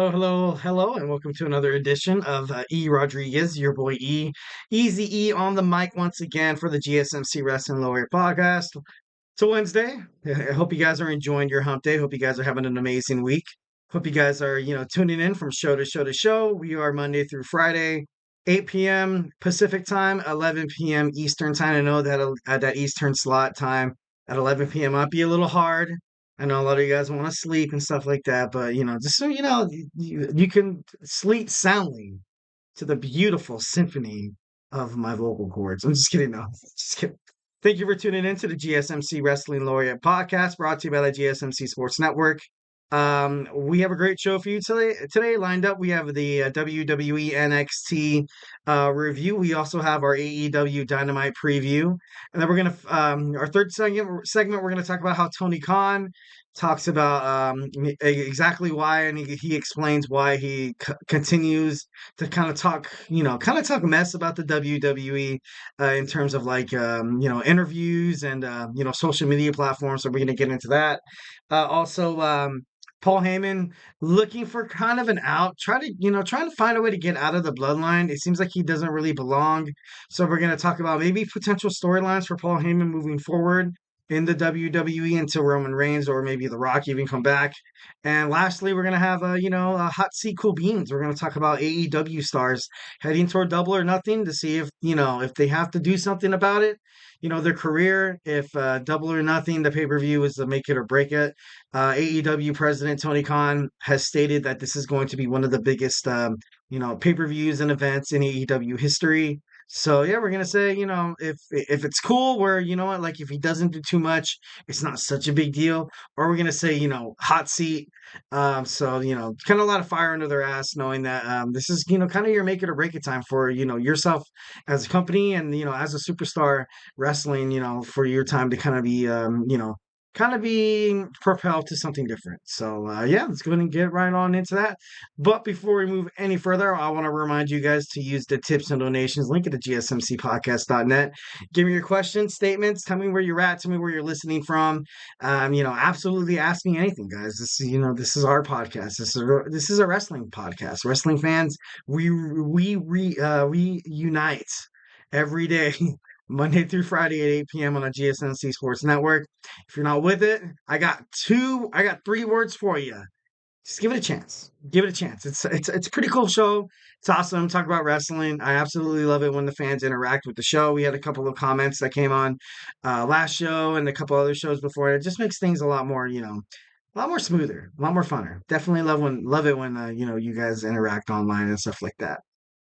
Oh, hello, and welcome to another edition of E. Rodriguez, your boy E. Easy E on the mic once again for the GSMC Wrestling Laureate podcast. It's a Wednesday. I hope you guys are enjoying your hump day. Hope you guys are having an amazing week. Hope you guys are, tuning in from show to show to show. We are Monday through Friday, 8 p.m. Pacific time, 11 p.m. Eastern time. I know that that Eastern slot time at 11 p.m. might be a little hard. I know a lot of you guys want to sleep and stuff like that, but just so you know, you can sleep soundly to the beautiful symphony of my vocal cords. I'm just kidding. No, just kidding. Thank you for tuning in to the GSMC Wrestling Laureate podcast brought to you by the GSMC Sports Network. We have a great show for you today. Today lined up, we have the WWE NXT review. We also have our AEW Dynamite preview, and then we're gonna our third segment. We're gonna talk about how Tony Khan talks about exactly why, and he explains why he continues to kind of talk mess about the WWE in terms of like interviews and social media platforms. So we're gonna get into that. Also. Paul Heyman looking for kind of an out, trying to find a way to get out of the bloodline. It seems like he doesn't really belong. So we're going to talk about maybe potential storylines for Paul Heyman moving forward in the WWE until Roman Reigns or maybe The Rock even come back. And lastly, we're going to have a hot seat cool beans. We're going to talk about AEW stars heading toward Double or Nothing to see if they have to do something about it. Their career, if Double or Nothing, the pay-per-view is the make it or break it. AEW President Tony Khan has stated that this is going to be one of the biggest, pay-per-views and events in AEW history. So yeah, we're gonna say, if it's cool, where like if he doesn't do too much, it's not such a big deal. Or we're gonna say, hot seat. So kind of a lot of fire under their ass, knowing that this is kind of your make it or break it time for yourself as a company and as a superstar wrestling, for your time to kind of being propelled to something different. So yeah, let's go ahead and get right on into that. But before we move any further, I want to remind you guys to use the tips and donations link at the gsmcpodcast.net. Give me your questions, statements, tell me where you're at, tell me where you're listening from. Absolutely ask me anything, guys. This is our podcast. This is a wrestling podcast. Wrestling fans, we unite every day. Monday through Friday at 8 p.m. on the GSMC Sports Network. If you're not with it, I got 3 words for you. Just give it a chance. Give it a chance. It's a pretty cool show. It's awesome. Talk about wrestling. I absolutely love it when the fans interact with the show. We had a couple of comments that came on last show and a couple other shows before. It just makes things a lot more, a lot more smoother, a lot more funner. Definitely love it when you guys interact online and stuff like that.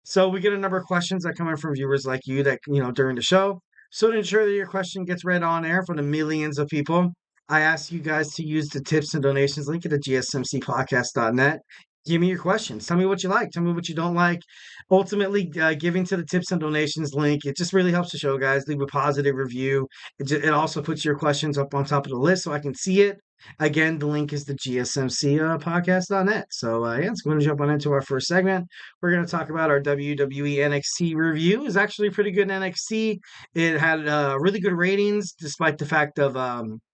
So we get a number of questions that come in from viewers like you that during the show. So to ensure that your question gets read on air for the millions of people, I ask you guys to use the tips and donations link at the gsmcpodcast.net. Give me your questions. Tell me what you like. Tell me what you don't like. Ultimately, giving to the tips and donations link, it just really helps the show, guys. Leave a positive review. It also puts your questions up on top of the list so I can see it. Again, the link is the gsmcpodcast.net. So, yeah, let's go and jump on into our first segment. We're going to talk about our WWE NXT review. It was actually pretty good in NXT. It had really good ratings, despite the fact of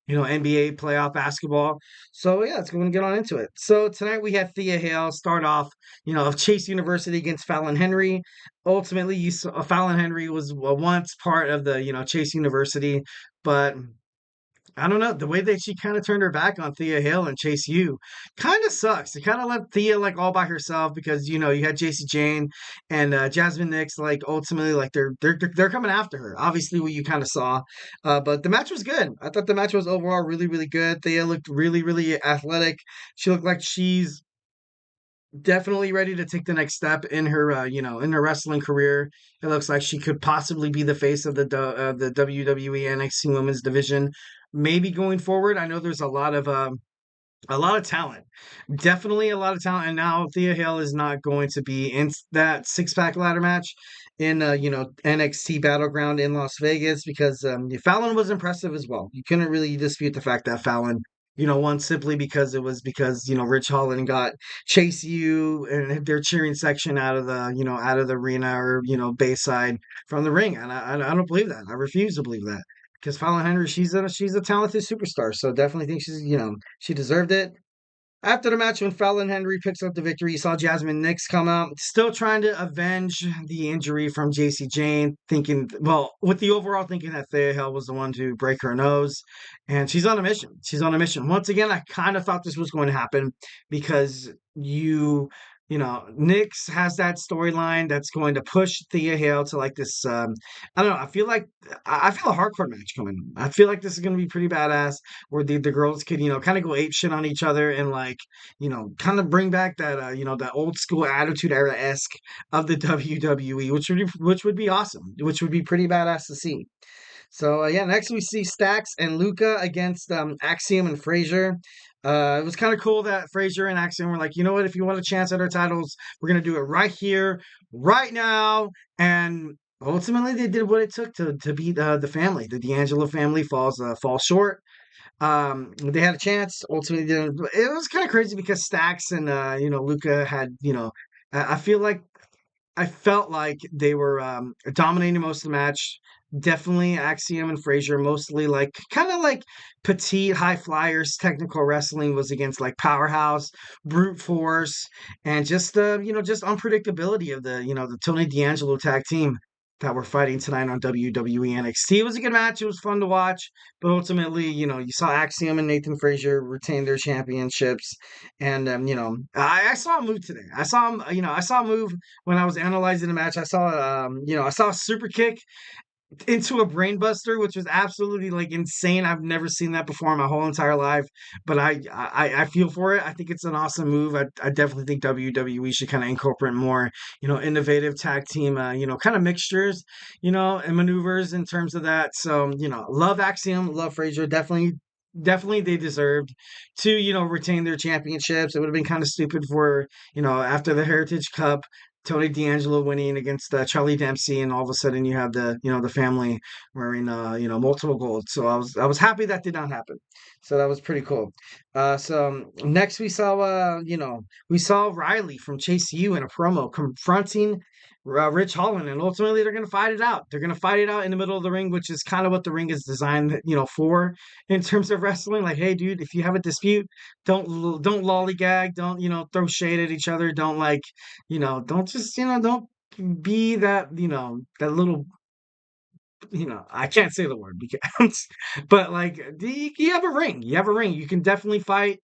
NBA playoff basketball. So yeah, let's go and get on into it. So tonight we had Thea Hale start off, of Chase University against Fallon Henry. Ultimately, Fallon Henry was once part of the Chase University, but I don't know. The way that she kind of turned her back on Thea Hill and Chase U kind of sucks. It kind of left Thea like all by herself because you had JC Jane and Jasmine Nix. Like ultimately, like they're coming after her. Obviously, what you kind of saw, but the match was good. I thought the match was overall really really good. Thea looked really really athletic. She looked like she's definitely ready to take the next step in her in her wrestling career. It looks like she could possibly be the face of the WWE NXT Women's Division, maybe going forward. I know there's a lot of talent, definitely a lot of talent, and now Thea Hale is not going to be in that six-pack ladder match in NXT Battleground in Las Vegas because Fallon was impressive as well. You couldn't really dispute the fact that Fallon won simply because it was because Rich Holland got Chase U and their cheering section out of the out of the arena or Bayside from the ring, and I don't believe that. I refuse to believe that because Fallon Henry, she's a talented superstar, so definitely think she deserved it. After the match, when Fallon Henry picks up the victory, you saw Jasmine Nix come out, still trying to avenge the injury from JC Jane, thinking, well, with the overall thinking that Thea Hale was the one to break her nose. And she's on a mission. She's on a mission. Once again, I kind of thought this was going to happen because Nix has that storyline that's going to push Thea Hale to like this. I don't know. I feel a hardcore match coming. I feel like this is going to be pretty badass where the girls could, kind of go ape shit on each other and like, kind of bring back that, that old school attitude era-esque of the WWE, which would be awesome, which would be pretty badass to see. So yeah, next we see Stax and Luca against Axiom and Frazier. It was kind of cool that Frazier and Axiom were like, you know what, if you want a chance at our titles, we're gonna do it right here, right now. And ultimately, they did what it took to beat the family. The D'Angelo family falls short. They had a chance. Ultimately, didn't. It was kind of crazy because Stax and Luca had I feel like I felt like they were dominating most of the match. Definitely Axiom and Frazier, mostly like kind of like petite high flyers. Technical wrestling was against like powerhouse, brute force, and just just unpredictability of the Tony D'Angelo tag team that were fighting tonight on WWE NXT. It was a good match. It was fun to watch, but ultimately, you saw Axiom and Nathan Frazier retain their championships. And I saw a move today. I saw him, I saw a move when I was analyzing the match. I saw a super kick into a brainbuster, which was absolutely like insane. I've never seen that before in my whole entire life, but I feel for it. I think it's an awesome move. I definitely think WWE should kind of incorporate more, innovative tag team, kind of mixtures, and maneuvers in terms of that. So, love Axiom, love Frazier. Definitely they deserved to, retain their championships. It would have been kind of stupid for, after the Heritage Cup, Tony D'Angelo winning against Charlie Dempsey, and all of a sudden you have the family wearing multiple gold. So I was happy that did not happen. So that was pretty cool. So next we saw Riley from Chase U in a promo confronting Rich Holland, and ultimately they're going to fight it out. They're going to fight it out in the middle of the ring, which is kind of what the ring is designed, for in terms of wrestling. Like, hey, dude, if you have a dispute, don't lollygag, don't throw shade at each other, don't like don't just, don't be that, that little, I can't say the word because, but like, you have a ring. You have a ring. You can definitely fight,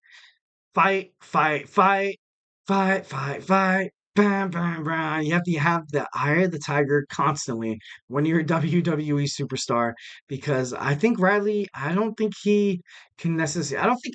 fight, fight, fight, fight, fight, fight. Bam, bam, bam. You have to have the eye of the tiger constantly when you're a WWE superstar because I think Riley, I don't think he can necessarily, I don't think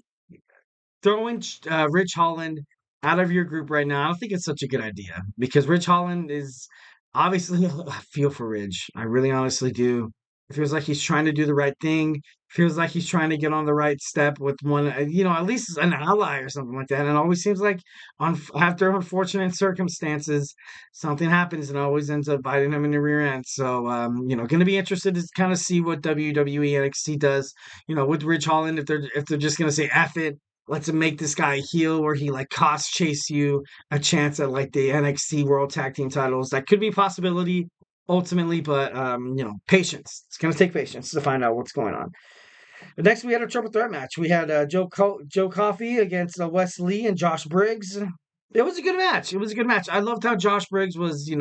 throwing Rich Holland out of your group right now, I don't think it's such a good idea because Rich Holland is obviously, I feel for Ridge. I really honestly do. It feels like he's trying to do the right thing. Feels like he's trying to get on the right step with one, at least an ally or something like that. And it always seems like after unfortunate circumstances, something happens and always ends up biting him in the rear end. So, going to be interested to kind of see what WWE NXT does, with Ridge Holland if they're just going to say F it, let's make this guy a heel where he like cost Chase you a chance at like the NXT World Tag Team titles. That could be a possibility ultimately, but patience. It's gonna take patience to find out what's going on. But next, we had a triple threat match. We had Joe Coffey against Wes Lee and Josh Briggs. It was a good match. It was a good match. I loved how Josh Briggs was,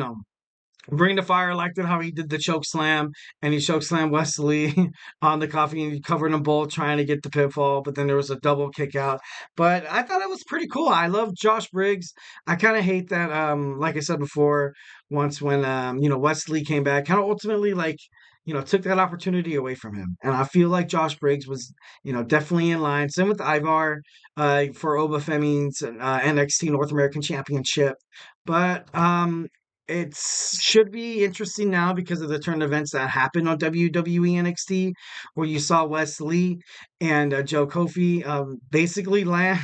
Bring the Fire liked it how he did the choke slam and he choke slammed Wesley on the coffee and he covered them both trying to get the pinfall, but then there was a double kick out. But I thought it was pretty cool. I love Josh Briggs. I kind of hate that, like I said before, once when Wesley came back, kind of ultimately like took that opportunity away from him. And I feel like Josh Briggs was, definitely in line. Same with Ivar for Oba Femi's NXT North American Championship. But it should be interesting now because of the turn events that happened on WWE NXT, where you saw Wes Lee and Joe Kofi basically land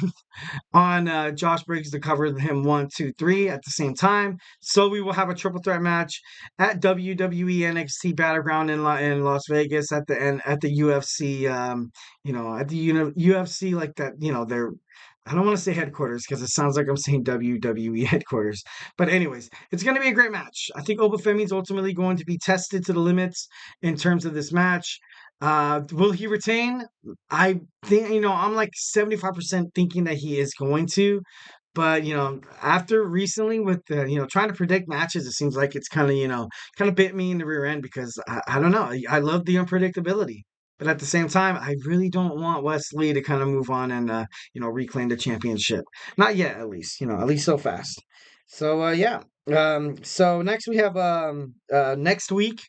on Josh Briggs to cover him 1, 2, 3 at the same time. So we will have a triple threat match at WWE NXT Battleground in Las Vegas at the end at the UFC. At the UFC like that. They're I don't want to say headquarters because it sounds like I'm saying WWE headquarters. But anyways, it's going to be a great match. I think Oba Femi is ultimately going to be tested to the limits in terms of this match. Will he retain? I think, I'm like 75% thinking that he is going to. But, after recently with the, trying to predict matches, it seems like it's kind of, kind of bit me in the rear end because I don't know. I love the unpredictability. But at the same time, I really don't want Wesley to kind of move on and, reclaim the championship. Not yet, at least, at least so fast. So, yeah. So next we have next week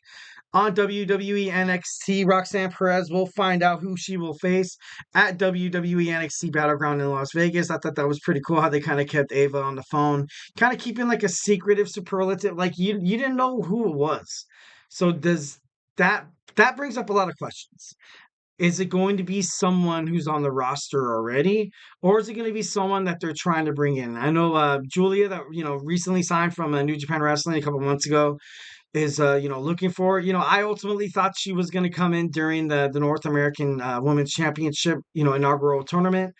on WWE NXT, Roxanne Perez will find out who she will face at WWE NXT Battleground in Las Vegas. I thought that was pretty cool how they kind of kept Ava on the phone, kind of keeping like a secretive superlative, like you didn't know who it was. So does that that brings up a lot of questions. Is it going to be someone who's on the roster already, or is it going to be someone that they're trying to bring in? I know Julia that recently signed from New Japan Wrestling a couple months ago is looking for. I ultimately thought she was going to come in during the North American Women's Championship inaugural tournament,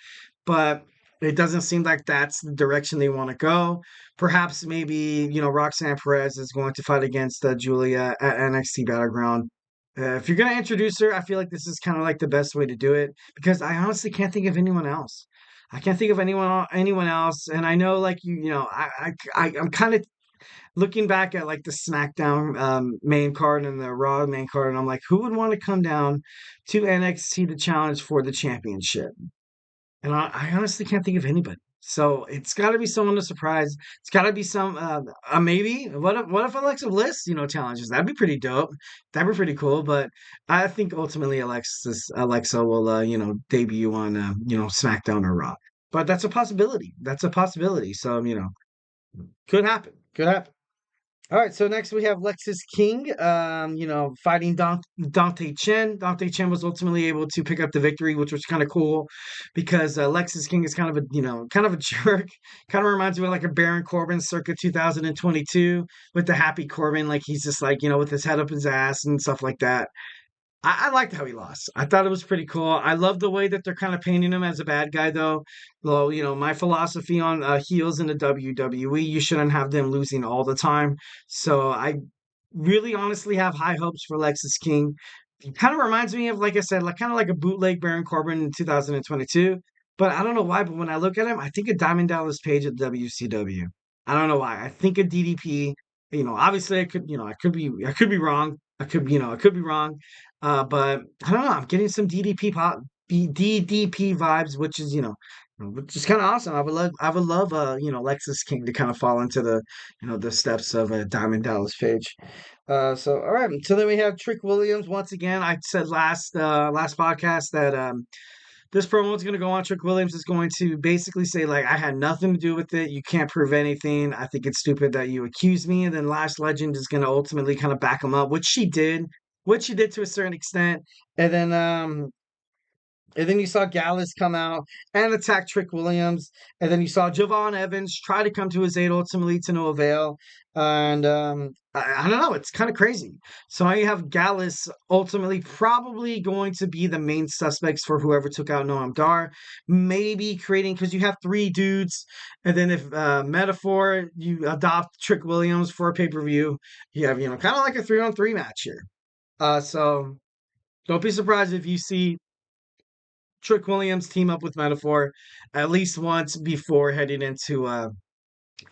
but it doesn't seem like that's the direction they want to go. Perhaps maybe Roxanne Perez is going to fight against Julia at NXT Battleground. If you're going to introduce her, I feel like this is kind of like the best way to do it because I honestly can't think of anyone else. I can't think of anyone else, and I know like I'm kind of looking back at like the SmackDown main card and the Raw main card, and I'm like, who would want to come down to NXT to challenge for the championship? And I honestly can't think of anybody. So it's got to be someone to surprise. It's got to be some maybe. What if Alexa Bliss challenges? That'd be pretty dope. That'd be pretty cool. But I think ultimately Alexa will debut on SmackDown or Raw. But that's a possibility. That's a possibility. So could happen. Could happen. All right, so next we have Lexis King, fighting Dante Chen. Dante Chen was ultimately able to pick up the victory, which was kind of cool because Lexis King is kind of kind of a jerk. Kind of reminds me of like a Baron Corbin circa 2022 with the Happy Corbin. Like he's just like, with his head up his ass and stuff like that. I liked how he lost. I thought it was pretty cool. I love the way that they're kind of painting him as a bad guy, though. Well, my philosophy on heels in the WWE, you shouldn't have them losing all the time. So I really honestly have high hopes for Lexis King. It kind of reminds me of, like I said, like kind of like a bootleg Baron Corbin in 2022. But I don't know why, but when I look at him, I think of Diamond Dallas Page at WCW. I don't know why. I think of DDP. Obviously I could be wrong. I could be wrong. But I don't know. I'm getting some DDP vibes, which is kind of awesome. I would love, Lexus King to kind of fall into the steps of Diamond Dallas Page. So all right. So then we have Trick Williams once again. I said last podcast that this promo is going to go on. Trick Williams is going to basically say, like, I had nothing to do with it. You can't prove anything. I think it's stupid that you accuse me. And then Lash Legend is going to ultimately kind of back him up, which she did to a certain extent. And then you saw Gallus come out and attack Trick Williams. And then you saw Javon Evans try to come to his aid, ultimately to no avail. And I don't know. It's kind of crazy. So now you have Gallus ultimately probably going to be the main suspects for whoever took out Noam Dar. Maybe creating, because you have three dudes. And then if Metaphor, you adopt Trick Williams for a pay-per-view, you have, kind of like a 3-on-3 match here. So don't be surprised if you see Trick Williams team up with Metaphor at least once before heading into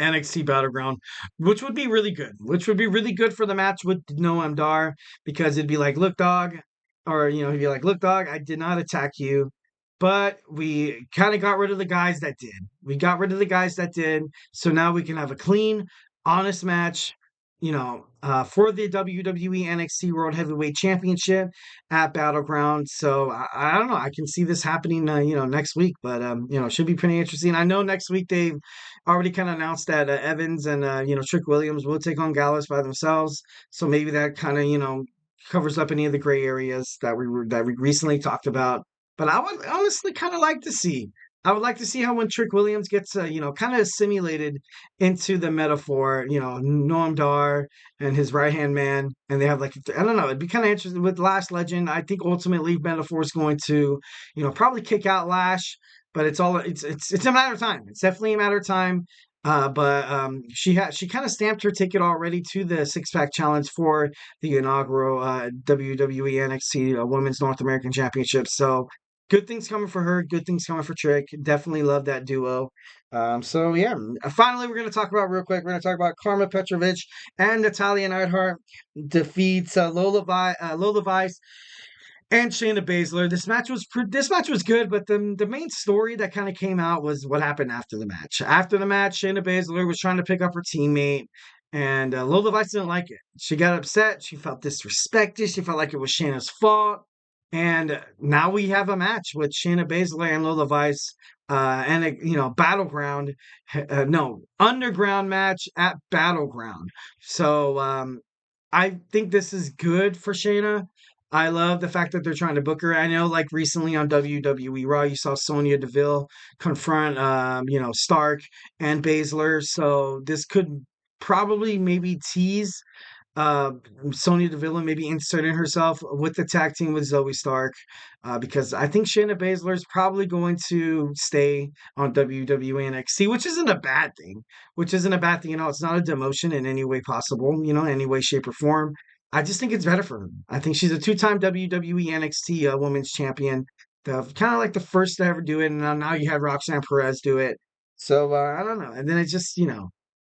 NXT Battleground, which would be really good. Which would be really good for the match with Noam Dar because it'd be like, look, dog, or he'd be like, look, dog, I did not attack you, but we kind of got rid of the guys that did. We got rid of the guys that did, so now we can have a clean, honest match. For the WWE NXT World Heavyweight Championship at Battleground. So I don't know. I can see this happening, next week, but it should be pretty interesting. I know next week they've already kind of announced that Evans and Trick Williams will take on Gallus by themselves. So maybe that kind of covers up any of the gray areas that we recently talked about. But I would honestly kind of like to see. I would like to see how when Trick Williams gets, kind of assimilated into the Metaphor, Noam Dar and his right-hand man, and they have like, I don't know, it'd be kind of interesting with Lash Legend. I think ultimately Metaphor is going to, probably kick out Lash, but it's a matter of time. It's definitely a matter of time. But she kind of stamped her ticket already to the six-pack challenge for the inaugural WWE NXT Women's North American Championship. So good things coming for her. Good things coming for Trick. Definitely love that duo. So yeah, finally we're gonna talk about real quick. We're gonna talk about Karma Petrovic and Natalia Neidhart defeats Lola Vice and Shayna Baszler. This match was good, but the main story that kind of came out was what happened after the match. After the match, Shayna Baszler was trying to pick up her teammate, and Lola Vice didn't like it. She got upset. She felt disrespected. She felt like it was Shayna's fault. And now we have a match with Shayna Baszler and Lola Vice, and a Battleground, no underground match at Battleground. So I think this is good for Shayna. I love the fact that they're trying to book her. I know, like recently on WWE Raw, you saw Sonya Deville confront, Stark and Baszler. So this could probably maybe tease uh, Sonya Deville maybe inserting herself with the tag team with Zoe Stark, because I think Shayna Baszler is probably going to stay on WWE NXT, which isn't a bad thing. Which isn't a bad thing, It's not a demotion in any way possible, any way, shape, or form. I just think it's better for her. I think she's a two-time WWE NXT Women's Champion, kind of like the first to ever do it, and now you have Roxanne Perez do it. So I don't know, and then it just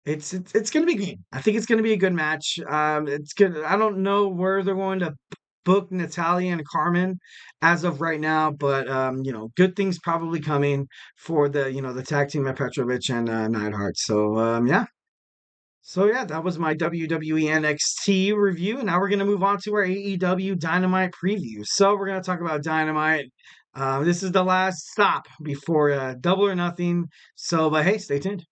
it's gonna be good. I think it's gonna be a good match. It's good. I don't know where they're going to book Natalia and Carmen as of right now, but good things probably coming for the tag team at Petrovic and Neidhart. So yeah. So yeah, that was my WWE NXT review. And now we're gonna move on to our AEW Dynamite preview. So we're gonna talk about Dynamite. This is the last stop before Double or Nothing. So, but hey, stay tuned.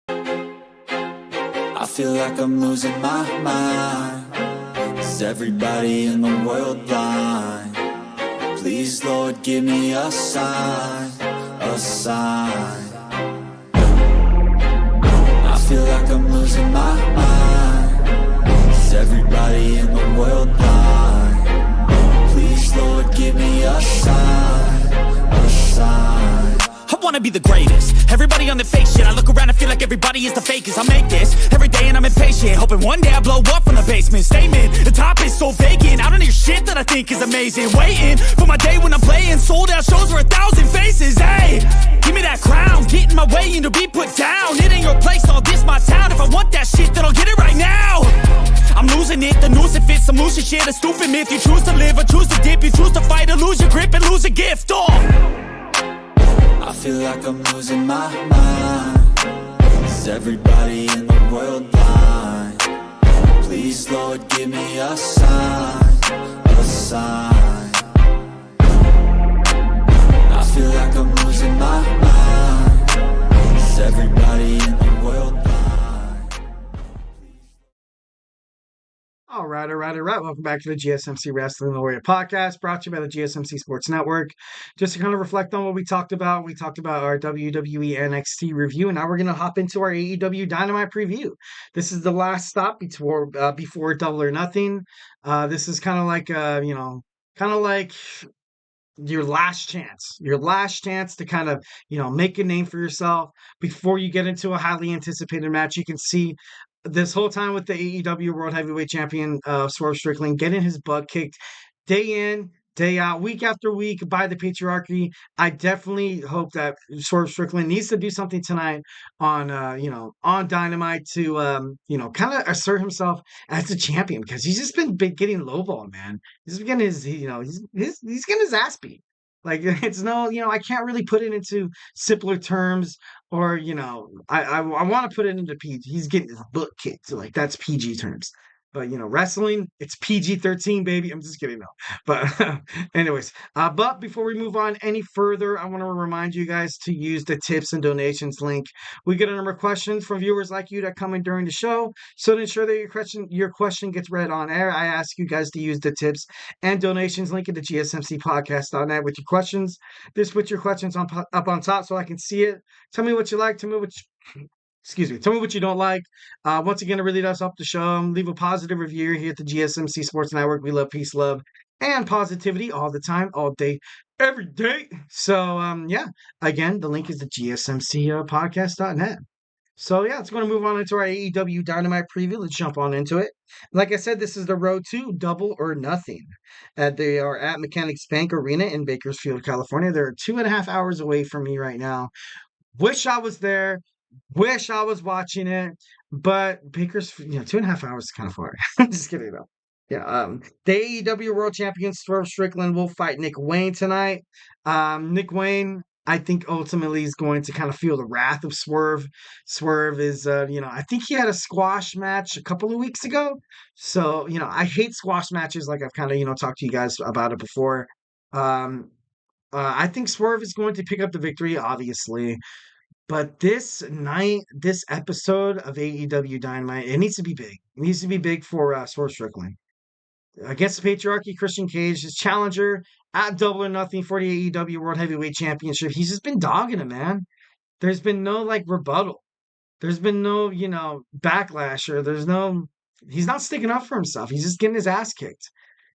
I feel like I'm losing my mind. Is everybody in the world blind? Please, Lord, give me a sign, a sign. I feel like I'm losing my mind. Is everybody in the world blind? Please, Lord, give me a sign, a sign. I wanna be the greatest. Everybody on the fake shit. I look around and feel like everybody is the fakest. I make this every day and I'm impatient, hoping one day I blow up from the basement. Statement, the top is so vacant. I don't hear shit that I think is amazing. Waiting for my day when I'm playing sold out shows for 1,000 faces. Hey, give me that crown, get in my way and to be put down. It ain't your place, all this my town. If I want that shit, then I'll get it right now. I'm losing it, the noose it fits, some losing shit, a stupid myth. You choose to live or choose to dip, you choose to fight or lose your grip and lose a gift. I feel like I'm losing my mind. Is everybody in the world blind? Please, Lord, give me a sign, a sign. I feel like I'm losing my mind. Is everybody in the world blind? All right. Welcome back to the GSMC Wrestling Laureate podcast, brought to you by the GSMC Sports Network. Just to kind of reflect on what we talked about our WWE NXT review, and now we're going to hop into our AEW Dynamite preview. This is the last stop before Double or Nothing. This is kind of like your last chance to kind of make a name for yourself before you get into a highly anticipated match. You can see this whole time with the AEW World Heavyweight Champion Swerve Strickland getting his butt kicked day in, day out, week after week by the patriarchy. I definitely hope that Swerve Strickland needs to do something tonight on on Dynamite to kind of assert himself as the champion, because he's just been getting lowballed, man. He's been getting he's getting his ass beat. Like, it's I can't really put it into simpler terms, or I want to put it into PG. He's getting his butt kicked, so like that's PG terms. But wrestling, it's PG-13, baby. I'm just kidding, no. But anyways, but before we move on any further, I want to remind you guys to use the tips and donations link. We get a number of questions from viewers like you that come in during the show. So to ensure that your question gets read on air, I ask you guys to use the tips and donations link at the GSMCpodcast.net with your questions. Just put your questions up on top so I can see it. Tell me what you like. Tell me what you don't like. Once again, it really does help the show. Leave a positive review here at the GSMC Sports Network. We love peace, love, and positivity all the time, all day, every day. So, yeah, again, the link is the GSMC podcast.net. So yeah, let's going to move on into our AEW Dynamite preview. Let's jump on into it. Like I said, this is the road to Double or Nothing. They are at Mechanics Bank Arena in Bakersfield, California. They're 2.5 hours away from me right now. Wish I was there. Wish I was watching it. But Bakersfield, 2.5 hours is kind of far. I'm just kidding though. Yeah, the AEW World Champion Swerve Strickland will fight Nick Wayne tonight. Nick Wayne, I think ultimately is going to kind of feel the wrath of Swerve. Swerve is, I think he had a squash match a couple of weeks ago. So, I hate squash matches like I've kind of, talked to you guys about it before. Um, I think Swerve is going to pick up the victory, obviously. But this night, this episode of AEW Dynamite, it needs to be big. It needs to be big for Swerve Strickland. Against the Patriarchy, Christian Cage, his challenger at Double or Nothing for the AEW World Heavyweight Championship. He's just been dogging him, man. There's been no rebuttal. There's been no, backlash or he's not sticking up for himself. He's just getting his ass kicked.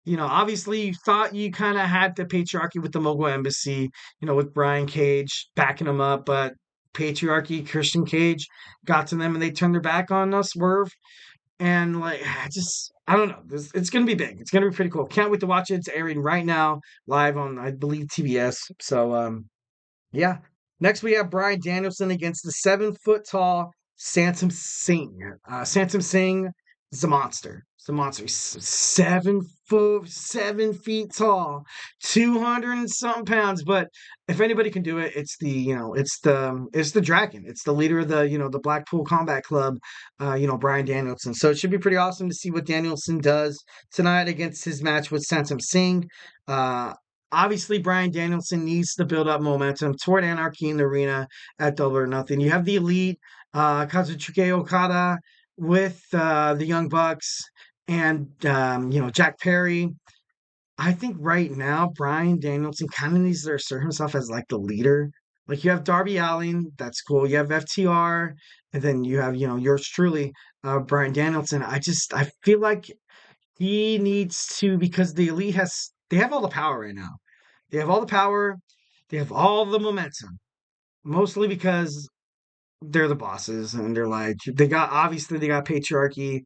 Obviously you thought you kind of had the Patriarchy with the Mogul Embassy, with Brian Cage backing him up, but Patriarchy, Christian Cage got to them and they turned their back on us, Swerve. And I don't know. It's going to be big. It's going to be pretty cool. Can't wait to watch it. It's airing right now live on, I believe, TBS. So, yeah. Next, we have Bryan Danielson against the 7-foot tall Santam Singh. Santam Singh is a monster. It's a monster. He's 7 feet tall, 200 and something pounds. But if anybody can do it, it's the dragon. It's the leader of the Blackpool Combat Club, Bryan Danielson. So it should be pretty awesome to see what Danielson does tonight against his match with Santam Singh. Obviously, Bryan Danielson needs to build up momentum toward Anarchy in the Arena at Double or Nothing. You have the Elite, Kazuchika Okada with the Young Bucks and, Jack Perry. I think right now, Bryan Danielson kind of needs to assert himself as like the leader. Like you have Darby Allin, that's cool. You have FTR, and then you have, yours truly, Bryan Danielson. I feel like he needs to, because the Elite they have all the power right now. They have all the power. They have all the momentum. Mostly because they're the bosses and obviously they got Patriarchy,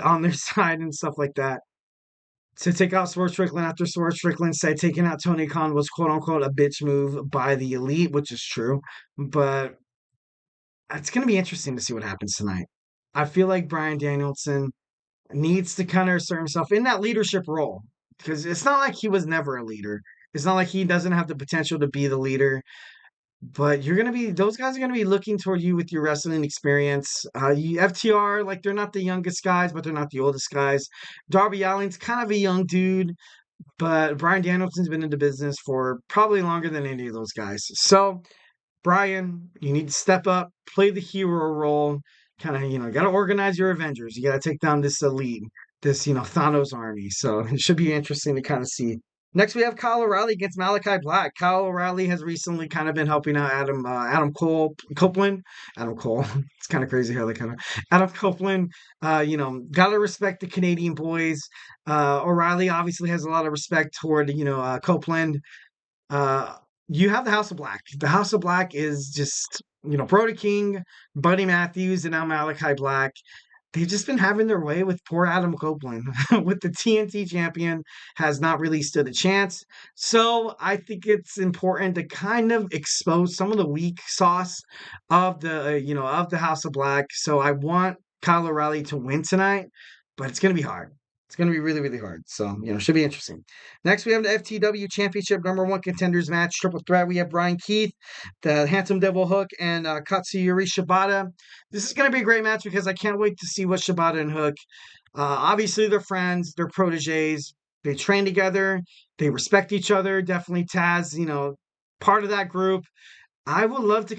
on their side and stuff like that. To take out Swerve Strickland after Swerve Strickland said taking out Tony Khan was quote unquote a bitch move by the Elite, which is true. But it's going to be interesting to see what happens tonight. I feel like Bryan Danielson needs to kind of assert himself in that leadership role because it's not like he was never a leader. It's not like he doesn't have the potential to be the leader, but those guys are going to be looking toward you with your wrestling experience. FTR, like they're not the youngest guys, but they're not the oldest guys. Darby Allin's kind of a young dude, but Bryan Danielson's been in the business for probably longer than any of those guys. So, Bryan, you need to step up, play the hero role, kind of, got to organize your Avengers. You got to take down this Elite, this, Thanos army. So it should be interesting to kind of see. Next, we have Kyle O'Reilly against Malachi Black. Kyle O'Reilly has recently kind of been helping out Copeland. Adam Cole. It's kind of crazy how they kind of Adam Copeland. Gotta respect the Canadian boys. O'Reilly obviously has a lot of respect toward Copeland. You have the House of Black. The House of Black is just Brody King, Buddy Matthews, and now Malachi Black. They've just been having their way with poor Adam Copeland. With the TNT champion, has not really stood a chance. So I think it's important to kind of expose some of the weak sauce of the House of Black. So I want Kyle O'Reilly to win tonight, but it's going to be hard. It's going to be really, really hard. So, should be interesting. Next, we have the FTW Championship #1 contenders match, triple threat. We have Brian Keith, the Handsome Devil Hook, and Katsuyori Shibata. This is going to be a great match because I can't wait to see what Shibata and Hook. Obviously, they're friends, they're proteges. They train together, they respect each other. Definitely Taz, part of that group. I would rather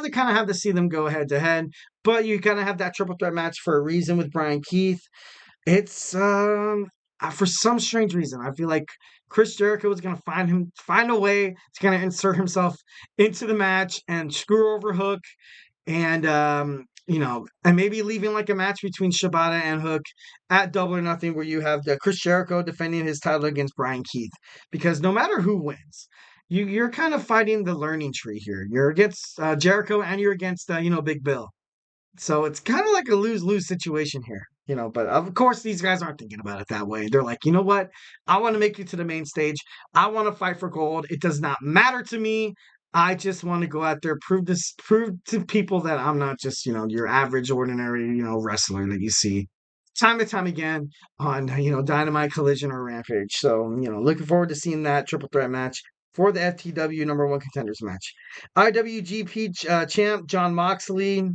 kind of have to see them go head to head, but you kind of have that triple threat match for a reason with Brian Keith. It's for some strange reason, I feel like Chris Jericho is gonna find a way to kind of insert himself into the match and screw over Hook, and and maybe leaving like a match between Shibata and Hook at Double or Nothing, where you have the Chris Jericho defending his title against Brian Keith, because no matter who wins, you're kind of fighting the learning tree here. You're against Jericho and you're against Big Bill. So it's kind of like a lose-lose situation here, but of course these guys aren't thinking about it that way. They're like, you know what? I want to make it to the main stage. I want to fight for gold. It does not matter to me. I just want to go out there, prove to people that I'm not just, your average, ordinary, wrestler that you see time and time again on, Dynamite, Collision, or Rampage. So, looking forward to seeing that triple threat match for the FTW number one contenders match. IWGP champ John Moxley,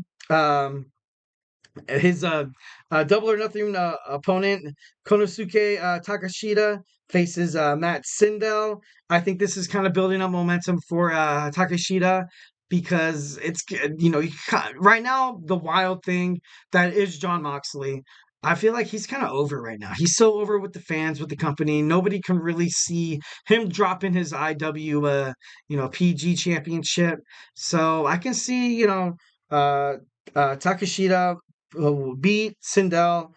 his double or nothing opponent Konosuke Takashita faces Matt Sindel. I think this is kind of building up momentum for Takashita because it's right now the wild thing that is John Moxley. I feel like he's kind of over right now. He's so over with the fans, with the company. Nobody can really see him dropping his PG championship. So I can see, uh, Takashita will beat Sindel.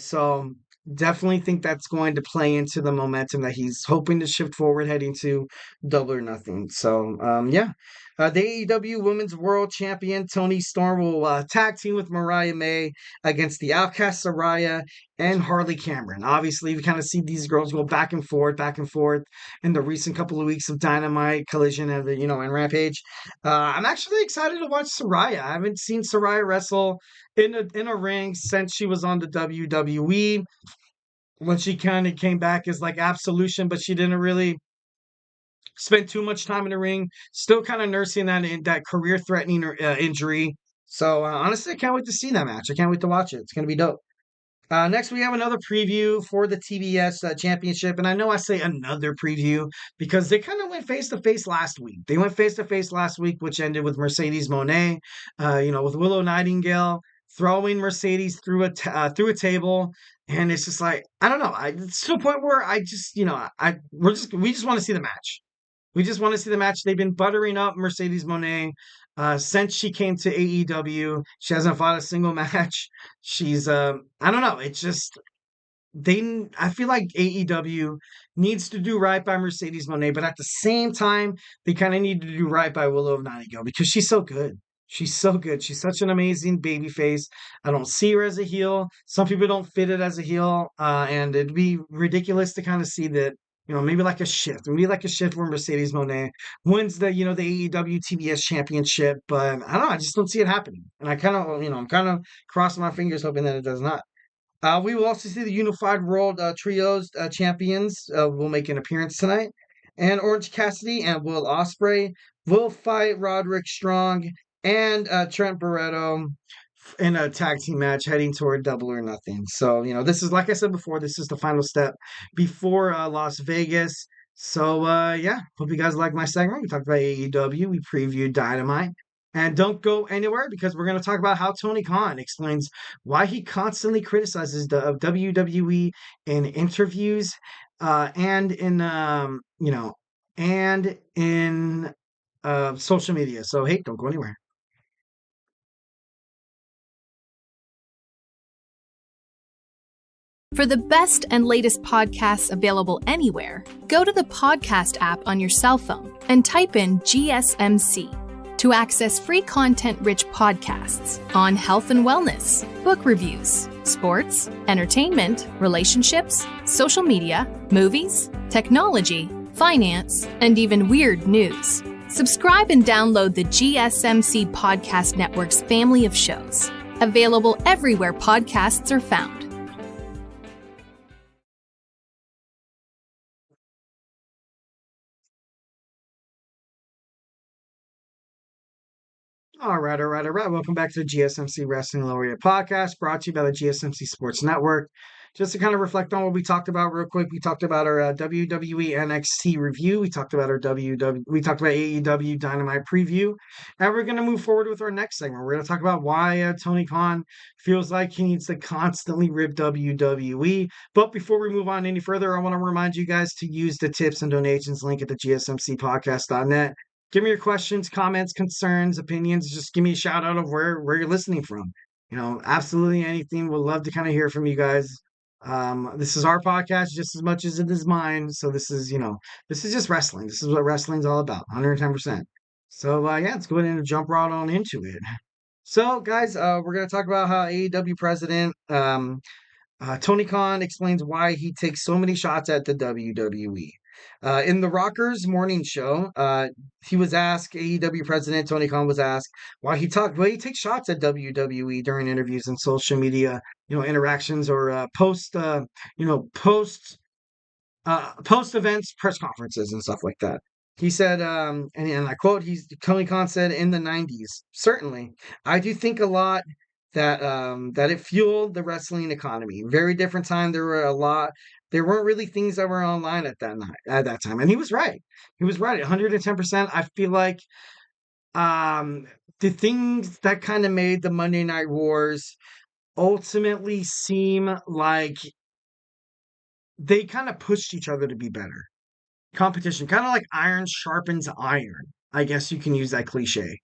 So definitely think that's going to play into the momentum that he's hoping to shift forward heading to Double or Nothing. So yeah. The AEW Women's World Champion Tony Storm will tag team with Mariah May against the Outcast Saraya and Harley Cameron. Obviously, we kind of see these girls go back and forth in the recent couple of weeks of Dynamite, Collision, and Rampage. I'm actually excited to watch Saraya. I haven't seen Saraya wrestle in a ring since she was on the WWE. When she kind of came back as like Absolution, but she didn't really spend too much time in the ring. Still kind of nursing that career-threatening injury. So honestly, I can't wait to see that match. I can't wait to watch it. It's gonna be dope. Next, we have another preview for the TBS Championship. And I know I say another preview because they kind of went face-to-face last week. They went face-to-face last week, which ended with Mercedes Moné, with Willow Nightingale throwing Mercedes through a table. And it's just like, I don't know. It's to the point where I just, we just want to see the match. We just want to see the match. They've been buttering up Mercedes Moné since she came to AEW. She hasn't fought a single match. She's I don't know. It's just I feel like AEW needs to do right by Mercedes Moné, but at the same time, they kind of need to do right by Willow of Nightingale because she's so good. She's so good. She's such an amazing baby face. I don't see her as a heel. Some people don't fit it as a heel, and it'd be ridiculous to kind of see that. Maybe like a shift. Maybe like a shift where Mercedes Moné wins the AEW TBS Championship, but I don't know. I just don't see it happening, and I kind of, I'm kind of crossing my fingers hoping that it does not. We will also see the Unified World Trios champions will make an appearance tonight. And Orange Cassidy and Will Ospreay will fight Roderick Strong and Trent Barreto in a tag team match heading toward Double or Nothing. So, this is, like I said before, this is the final step before Las Vegas. So, yeah, hope you guys like my segment. We talked about AEW. We previewed Dynamite. And don't go anywhere because we're going to talk about how Tony Khan explains why he constantly criticizes the WWE in interviews and in social media. So hey, don't go anywhere. For the best and latest podcasts available anywhere, go to the podcast app on your cell phone and type in GSMC. To access free content-rich podcasts on health and wellness, book reviews, sports, entertainment, relationships, social media, movies, technology, finance, and even weird news. Subscribe and download the GSMC Podcast Network's family of shows, available everywhere podcasts are found. All right. Welcome back to the GSMC Wrestling Laureate podcast, brought to you by the GSMC Sports Network. Just to kind of reflect on what we talked about real quick, we talked about our WWE NXT review. We talked about our AEW Dynamite preview, and we're going to move forward with our next segment. We're going to talk about why Tony Khan feels like he needs to constantly rip WWE. But before we move on any further, I want to remind you guys to use the tips and donations link at the GSMCpodcast.net. Give me your questions, comments, concerns, opinions. Just give me a shout out of where you're listening from. Absolutely anything. We'd love to kind of hear from you guys. This is our podcast just as much as it is mine. So this is just wrestling. This is what wrestling's all about, 110%. So yeah, let's go ahead and jump right on into it. So guys, we're gonna talk about how AEW president Tony Khan explains why he takes so many shots at the WWE. In the Rockers morning show, he was asked, AEW president Tony Khan was asked why he takes shots at WWE during interviews and social media, interactions or you know, post post events press conferences and stuff like that. He said, and I quote, Tony Khan said in the 90s, certainly, I do think a lot that it fueled the wrestling economy. Very different time. There weren't really things that were online at that time. And he was right. He was right. 110%. I feel like the things that kind of made the Monday Night Wars ultimately seem like they kind of pushed each other to be better. Competition, kind of like iron sharpens iron. I guess you can use that cliche.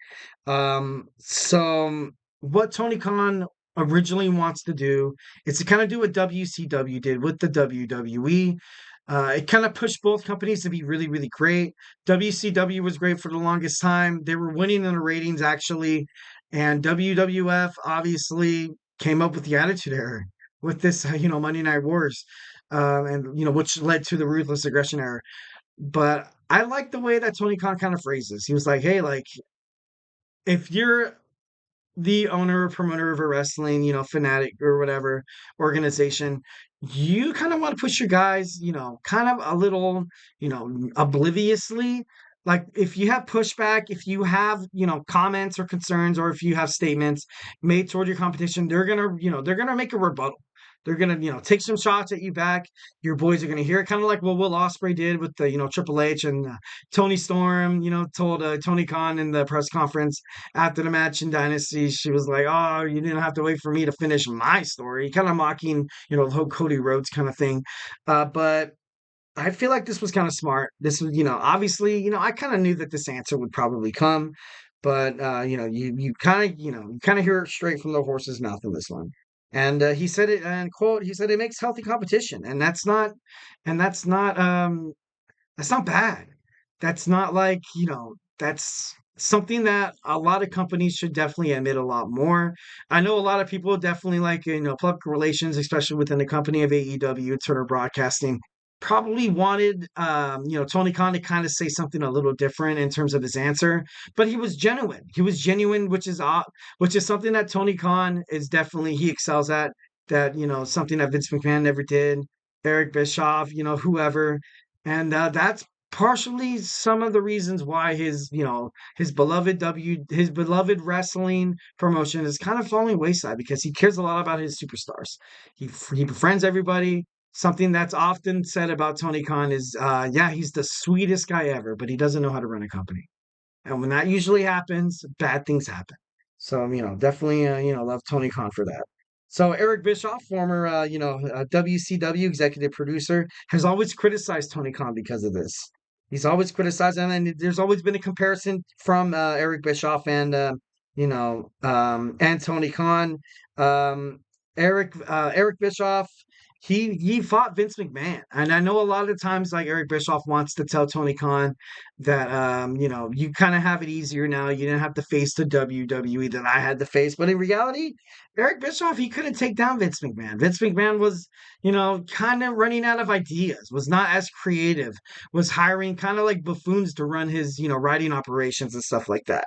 So what Tony Khan originally wants to do is to kind of do what WCW did with the WWE. It kind of pushed both companies to be really, really great. WCW was great for the longest time. They were winning in the ratings, actually. And WWF obviously came up with the Attitude Era with this, Monday Night Wars, which led to the Ruthless Aggression Era. But I like the way that Tony Khan kind of phrases. He was like, hey, like, if you're the owner or promoter of a wrestling, fanatic or whatever organization, you kind of want to push your guys, kind of a little, obliviously. Like if you have pushback, if you have, comments or concerns, or if you have statements made toward your competition, they're gonna make a rebuttal. They're gonna, take some shots at you back. Your boys are gonna hear it, kind of like what Will Ospreay did with the, Triple H and Tony Storm. Told Tony Khan in the press conference after the match in Dynasty, she was like, "Oh, you didn't have to wait for me to finish my story," kind of mocking, the whole Cody Rhodes kind of thing. But I feel like this was kind of smart. This was, obviously, I kind of knew that this answer would probably come, but you kind of, hear it straight from the horse's mouth in this one. And he said it, and quote, he said it makes healthy competition, and that's not bad. That's not like, that's something that a lot of companies should definitely admit a lot more. I know a lot of people definitely like, public relations, especially within the company of AEW and Turner Broadcasting, probably wanted, Tony Khan to kind of say something a little different in terms of his answer, but he was genuine. He was genuine, which is something that Tony Khan is definitely, he excels at, that, something that Vince McMahon never did, Eric Bischoff, whoever. And that's partially some of the reasons why his beloved wrestling promotion is kind of falling wayside, because he cares a lot about his superstars. He befriends everybody. Something that's often said about Tony Khan is, yeah, he's the sweetest guy ever, but he doesn't know how to run a company. And when that usually happens, bad things happen. So, definitely, love Tony Khan for that. So Eric Bischoff, former, WCW executive producer, has always criticized Tony Khan because of this. He's always criticized him, and there's always been a comparison from Eric Bischoff and, and Tony Khan. Eric Bischoff, he fought Vince McMahon, and I know a lot of times, like, Eric Bischoff wants to tell Tony Khan that you kind of have it easier now. You didn't have to face the WWE that I had to face, but in reality, Eric Bischoff, he couldn't take down Vince McMahon. Vince McMahon was, kind of running out of ideas, was not as creative, was hiring kind of like buffoons to run his, writing operations and stuff like that.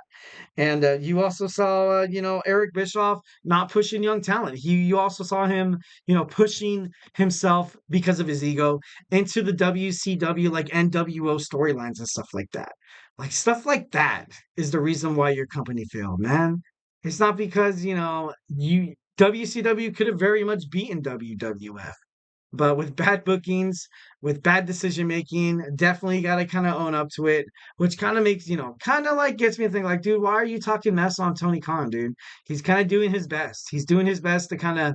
And you also saw, Eric Bischoff not pushing young talent. You also saw him, pushing himself because of his ego into the WCW, like NWO storylines and stuff like that. Like stuff like that is the reason why your company failed, man. It's not because, WCW could have very much beaten WWF. But with bad bookings, with bad decision making, definitely got to kind of own up to it, which kind of makes, kind of like gets me to think like, dude, why are you talking mess on Tony Khan, dude? He's kind of doing his best. He's doing his best to kind of,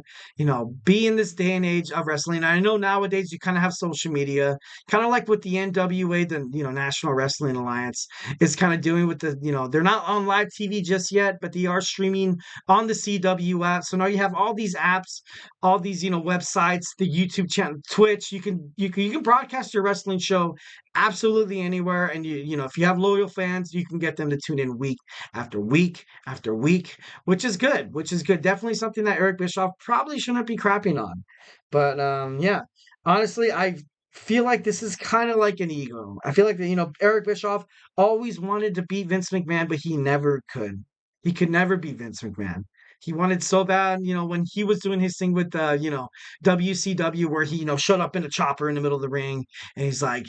be in this day and age of wrestling. And I know nowadays you kind of have social media, kind of like what the NWA, the, National Wrestling Alliance is kind of doing with the, they're not on live TV just yet, but they are streaming on the CW app. So now you have all these apps, all these websites, the YouTube channel, Twitch. You can broadcast your wrestling show absolutely anywhere, and if you have loyal fans, you can get them to tune in week after week after week, which is good. Definitely something that Eric Bischoff probably shouldn't be crapping on. But yeah, honestly, I feel like this is kind of like an ego. I feel like that Eric Bischoff always wanted to beat Vince McMahon, but he never could. He could never beat Vince McMahon. He wanted so bad, when he was doing his thing with, WCW, where he, showed up in a chopper in the middle of the ring, and he's like,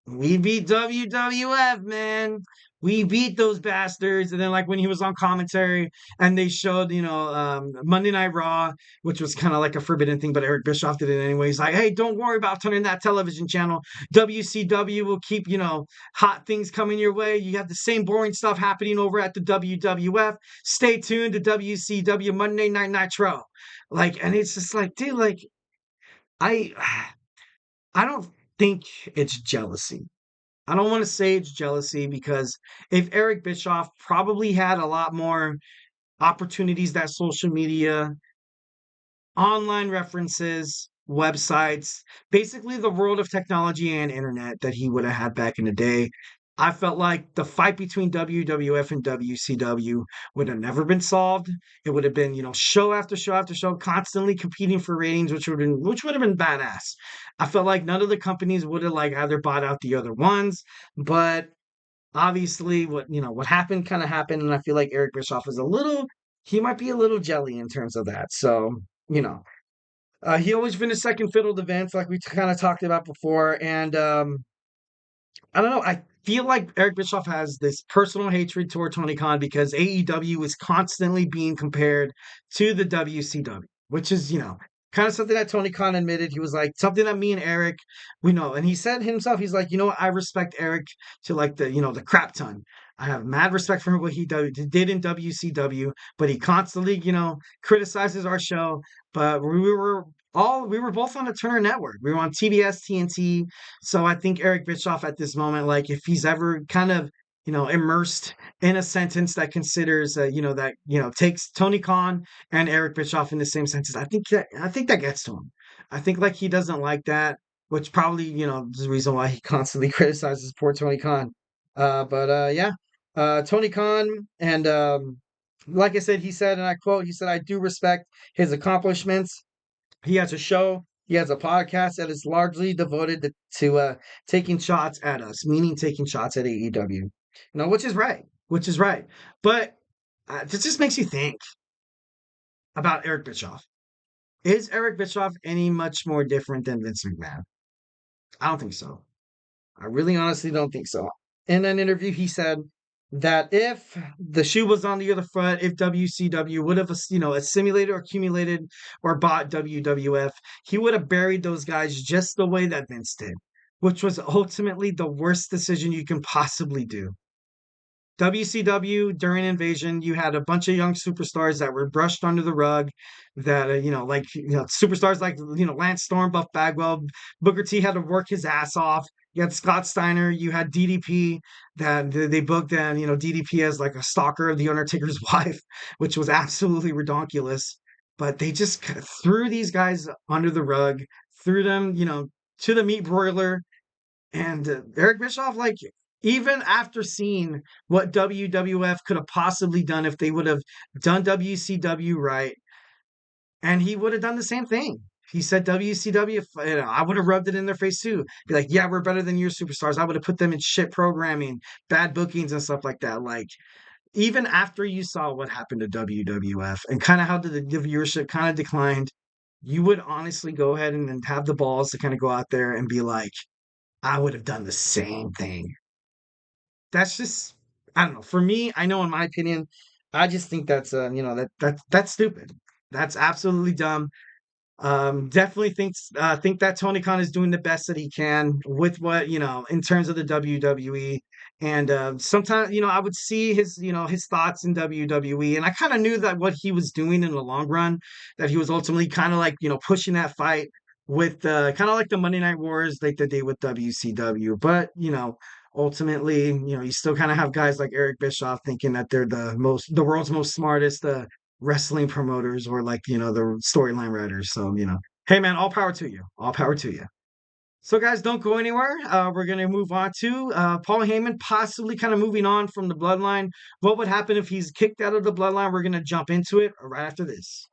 "We beat WWF, man. We beat those bastards." And then, like when he was on commentary, and they showed, Monday Night Raw, which was kind of like a forbidden thing, but Eric Bischoff did it anyway. He's like, "Hey, don't worry about turning that television channel. WCW will keep, hot things coming your way. You have the same boring stuff happening over at the WWF. Stay tuned to WCW Monday Night Nitro." Like, and it's just like, dude, like, I, I don't think it's jealousy. I don't want to say it's jealousy, because if Eric Bischoff probably had a lot more opportunities that social media, online references, websites, basically the world of technology and internet that he would have had back in the day. I felt like the fight between WWF and WCW would have never been solved. It would have been, show after show after show, constantly competing for ratings, which would have been badass. I felt like none of the companies would have like either bought out the other ones, but obviously what happened kind of happened, and I feel like Eric Bischoff is he might be a little jelly in terms of that. So, you know, he always been a second fiddle to Vince, like we kind of talked about before. And I don't know. I feel like Eric Bischoff has this personal hatred toward Tony Khan because AEW is constantly being compared to the WCW, which is, kind of something that Tony Khan admitted. He was like, something that me and Eric, we know. And he said himself, he's like, I respect Eric to like the crap ton. I have mad respect for what he did in WCW, but he constantly, criticizes our show. But we were both on the Turner Network. We were on TBS, TNT. So I think Eric Bischoff at this moment, like if he's ever kind of, immersed in a sentence that considers, takes Tony Khan and Eric Bischoff in the same sentence, I think that gets to him. I think like he doesn't like that, which probably, is the reason why he constantly criticizes poor Tony Khan. But yeah, Tony Khan, and like I said, he said, and I quote, he said, "I do respect his accomplishments. He has a show, he has a podcast that is largely devoted to taking shots at us, meaning taking shots at AEW. Which is right, which is right. But this just makes you think about Eric Bischoff. Is Eric Bischoff any much more different than Vince McMahon? I don't think so. I really honestly don't think so. In an interview, he said that if the shoe was on the other foot, if WCW would have, assimilated or accumulated or bought WWF, he would have buried those guys just the way that Vince did, which was ultimately the worst decision you can possibly do. WCW during Invasion, you had a bunch of young superstars that were brushed under the rug. That superstars like Lance Storm, Buff Bagwell, Booker T had to work his ass off. You had Scott Steiner, you had DDP that they booked them, DDP as like a stalker of the Undertaker's wife, which was absolutely ridiculous. But they just threw these guys under the rug, threw them, to the meat broiler. And Eric Bischoff, like, even after seeing what WWF could have possibly done if they would have done WCW right, and he would have done the same thing. He said WCW, I would have rubbed it in their face too. Be like, yeah, we're better than your superstars. I would have put them in shit programming, bad bookings and stuff like that. Like, even after you saw what happened to WWF and kind of how the viewership kind of declined, you would honestly go ahead and have the balls to kind of go out there and be like, I would have done the same thing. That's just, I don't know. For me, I know in my opinion, I just think that's that's stupid. That's absolutely dumb. Definitely think that Tony Khan is doing the best that he can with what, in terms of the WWE. And sometimes, I would see his thoughts in WWE, and I kind of knew that what he was doing in the long run, that he was ultimately kind of like, pushing that fight with kind of like the Monday Night Wars like they did with WCW. But, ultimately, you still kind of have guys like Eric Bischoff thinking that they're the world's most smartest wrestling promoters, or like, the storyline writers. So, hey man, all power to you. All power to you. So guys, don't go anywhere. We're going to move on to Paul Heyman possibly kind of moving on from the bloodline. What would happen if he's kicked out of the bloodline? We're going to jump into it right after this.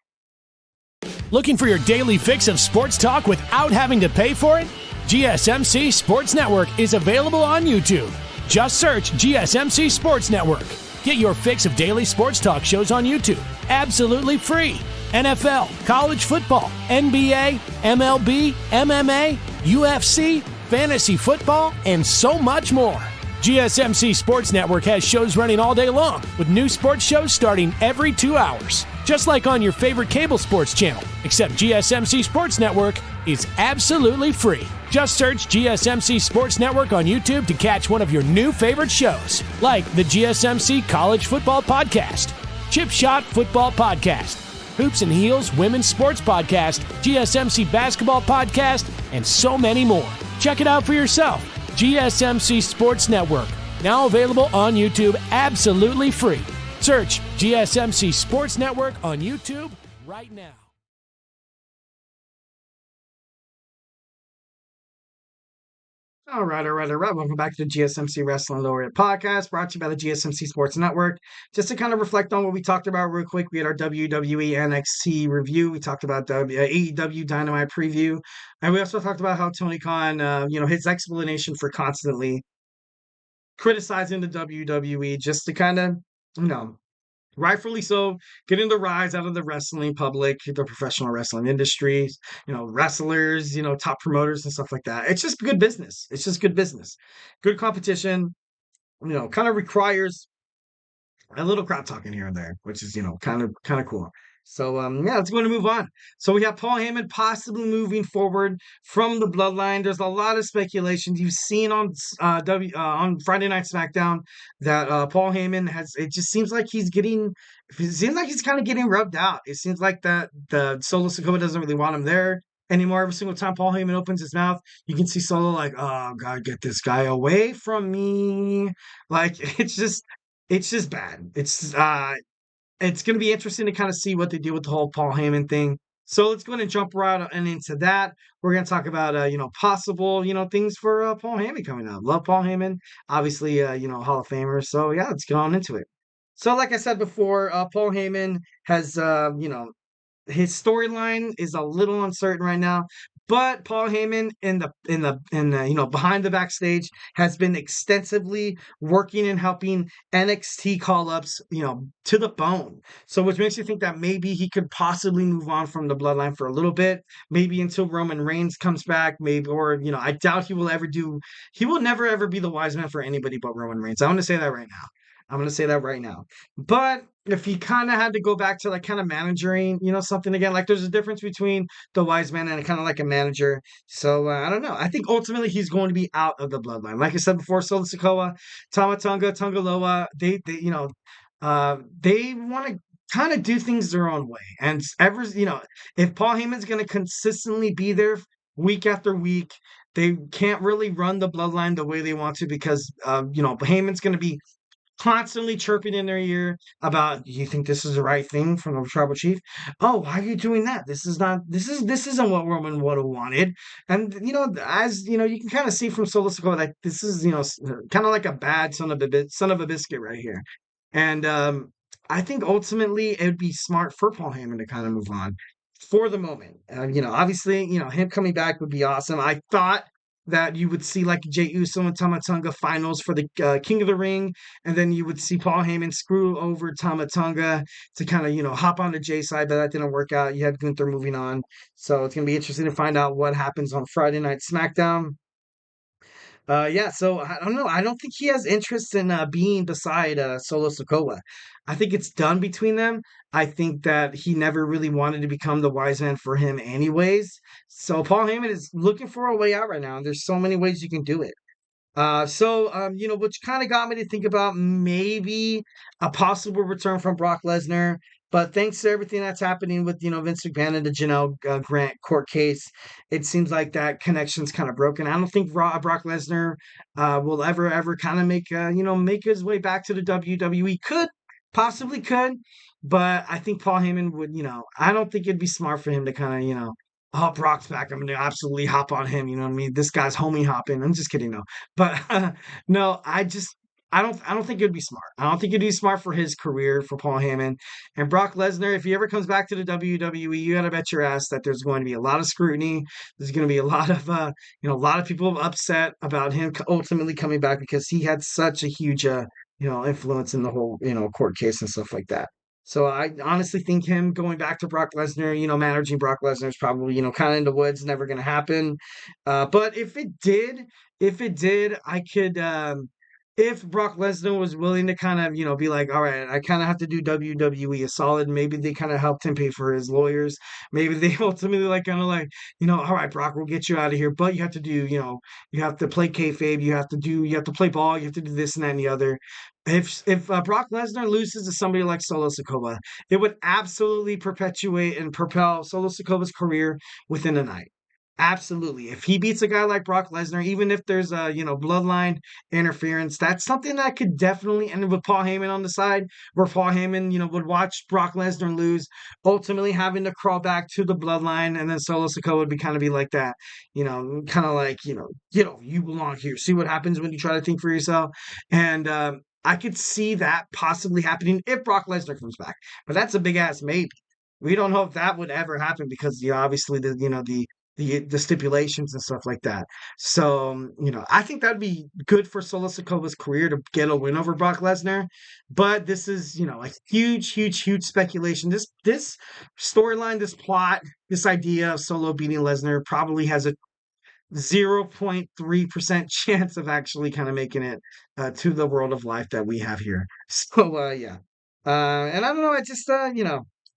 Looking for your daily fix of sports talk without having to pay for it? GSMC Sports Network is available on YouTube. Just search GSMC Sports Network. Get your fix of daily sports talk shows on YouTube, absolutely free. NFL, college football, NBA, MLB, MMA, UFC, fantasy football, and so much more. GSMC Sports Network has shows running all day long, with new sports shows starting every 2 hours. Just like on your favorite cable sports channel, except GSMC Sports Network is absolutely free. Just search GSMC Sports Network on YouTube to catch one of your new favorite shows, like the GSMC College Football Podcast, Chip Shot Football Podcast, Hoops and Heels Women's Sports Podcast, GSMC Basketball Podcast, and so many more. Check it out for yourself. GSMC Sports Network, now available on YouTube absolutely free. Search GSMC Sports Network on YouTube right now. All right. Welcome back to the GSMC Wrestling Laureate podcast, brought to you by the GSMC Sports Network. Just to kind of reflect on what we talked about real quick, we had our WWE NXT review. We talked about AEW Dynamite preview, and we also talked about how Tony Khan, his explanation for constantly criticizing the WWE, just to kind of, rightfully so, getting the rise out of the wrestling public, the professional wrestling industries, wrestlers, top promoters and stuff like that. It's just good business. It's just good business. Good competition, kind of requires a little crowd talking here and there, which is, kind of cool. So, let's go and move on. So we have Paul Heyman possibly moving forward from the bloodline. There's a lot of speculation. You've seen on Friday Night SmackDown that Paul Heyman it just seems like he's kind of getting rubbed out. It seems like that the Solo Sikoa doesn't really want him there anymore. Every single time Paul Heyman opens his mouth, you can see Solo like, oh God, get this guy away from me. Like, it's just bad. It's going to be interesting to kind of see what they do with the whole Paul Heyman thing. So let's go ahead and jump right and into that. We're going to talk about, possible, things for Paul Heyman coming up. Love Paul Heyman, obviously, Hall of Famer. So yeah, let's get on into it. So like I said before, Paul Heyman has, his storyline is a little uncertain right now, but Paul Heyman in the behind the backstage has been extensively working and helping NXT call-ups, to the bone. So which makes you think that maybe he could possibly move on from the bloodline for a little bit, maybe until Roman Reigns comes back, maybe, or I doubt he will never ever be the wise man for anybody but Roman Reigns. I want to say that right now. But if he kind of had to go back to like kind of managing, something again, like there's a difference between the wise man and kind of like a manager. So I don't know. I think ultimately he's going to be out of the bloodline. Like I said before, Solo Sikoa, Tama Tonga, Tongaloa, they want to kind of do things their own way. And if Paul Heyman's going to consistently be there week after week, they can't really run the bloodline the way they want to, because Heyman's going to be constantly chirping in their ear about, you think this is the right thing from the tribal chief? Oh, why are you doing that? This isn't what Roman would have wanted. And as you can kind of see from Solo Sikoa, like this is kind of like a bad son of a biscuit right here. And I think ultimately it would be smart for Paul Heyman to kind of move on for the moment. Obviously, him coming back would be awesome. I thought that you would see like Jey Uso and Tama Tonga finals for the King of the Ring, and then you would see Paul Heyman screw over Tama Tonga to kind of hop on the Jey side, but that didn't work out. You had Gunther moving on, so it's gonna be interesting to find out what happens on Friday Night SmackDown. Yeah, so I don't know. I don't think he has interest in being beside Solo Sikoa. I think it's done between them. I think that he never really wanted to become the wise man for him, anyways. So Paul Heyman is looking for a way out right now, and there's so many ways you can do it. Which kind of got me to think about maybe a possible return from Brock Lesnar. But thanks to everything that's happening with, Vince McMahon and the Janelle Grant court case, it seems like that connection's kind of broken. I don't think Brock Lesnar will ever kind of make his way back to the WWE. Possibly could, but I think Paul Heyman would, I don't think it'd be smart for him to kind of, oh, Brock's back. I'm going to absolutely hop on him. You know what I mean? This guy's homie hopping. I'm just kidding, no. But no, I don't think it'd be smart. I don't think it'd be smart for his career for Paul Heyman. And Brock Lesnar, if he ever comes back to the WWE, you got to bet your ass that there's going to be a lot of scrutiny. There's going to be a lot of a lot of people upset about him ultimately coming back because he had such a huge influence in the whole, court case and stuff like that. So I honestly think him going back to Brock Lesnar, managing Brock Lesnar is probably, kind of in the woods, never going to happen. But if it did, I could, if Brock Lesnar was willing to kind of, be like, all right, I kind of have to do WWE a solid. Maybe they kind of helped him pay for his lawyers. Maybe they ultimately all right, Brock, we'll get you out of here, but you have to do, you have to play kayfabe, you have to play ball, you have to do this and that and the other. If Brock Lesnar loses to somebody like Solo Sikoa, it would absolutely perpetuate and propel Solo Sikoa's career within a night. Absolutely. If he beats a guy like Brock Lesnar, even if there's a, bloodline interference, that's something that could definitely end with Paul Heyman on the side, where Paul Heyman, would watch Brock Lesnar lose, ultimately having to crawl back to the bloodline, and then Solo Sikoa would be like that, kind of like, you belong here. See what happens when you try to think for yourself. And I could see that possibly happening if Brock Lesnar comes back. But that's a big ass maybe. We don't know if that would ever happen because obviously the stipulations and stuff like that. So, I think that'd be good for Solo Sikoa's career to get a win over Brock Lesnar. But this is, a huge, huge, huge speculation. This storyline, this plot, this idea of Solo beating Lesnar probably has a 0.3% chance of actually kind of making it to the world of life that we have here. So, yeah. And I don't know,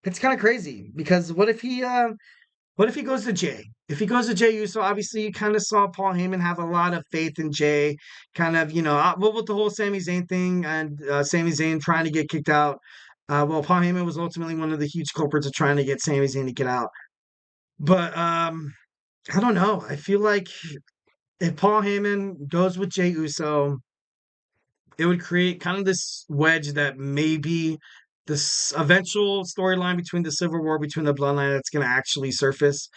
it's kind of crazy because what if he goes to Jay? If he goes to Jay Uso, obviously you kind of saw Paul Heyman have a lot of faith in Jay, kind of, with the whole Sami Zayn thing and Sami Zayn trying to get kicked out. Paul Heyman was ultimately one of the huge culprits of trying to get Sami Zayn to get out. But I don't know. I feel like if Paul Heyman goes with Jay Uso, it would create kind of this wedge that maybe this eventual storyline between the Civil War between the Bloodline that's going to actually surface,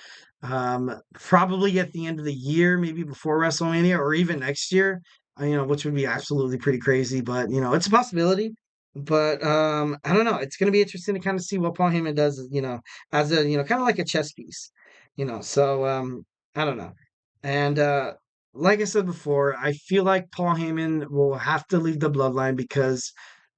probably at the end of the year, maybe before WrestleMania or even next year. Which would be absolutely pretty crazy, but it's a possibility. But I don't know. It's going to be interesting to kind of see what Paul Heyman does, as a kind of like a chess piece, So I don't know. And like I said before, I feel like Paul Heyman will have to leave the Bloodline because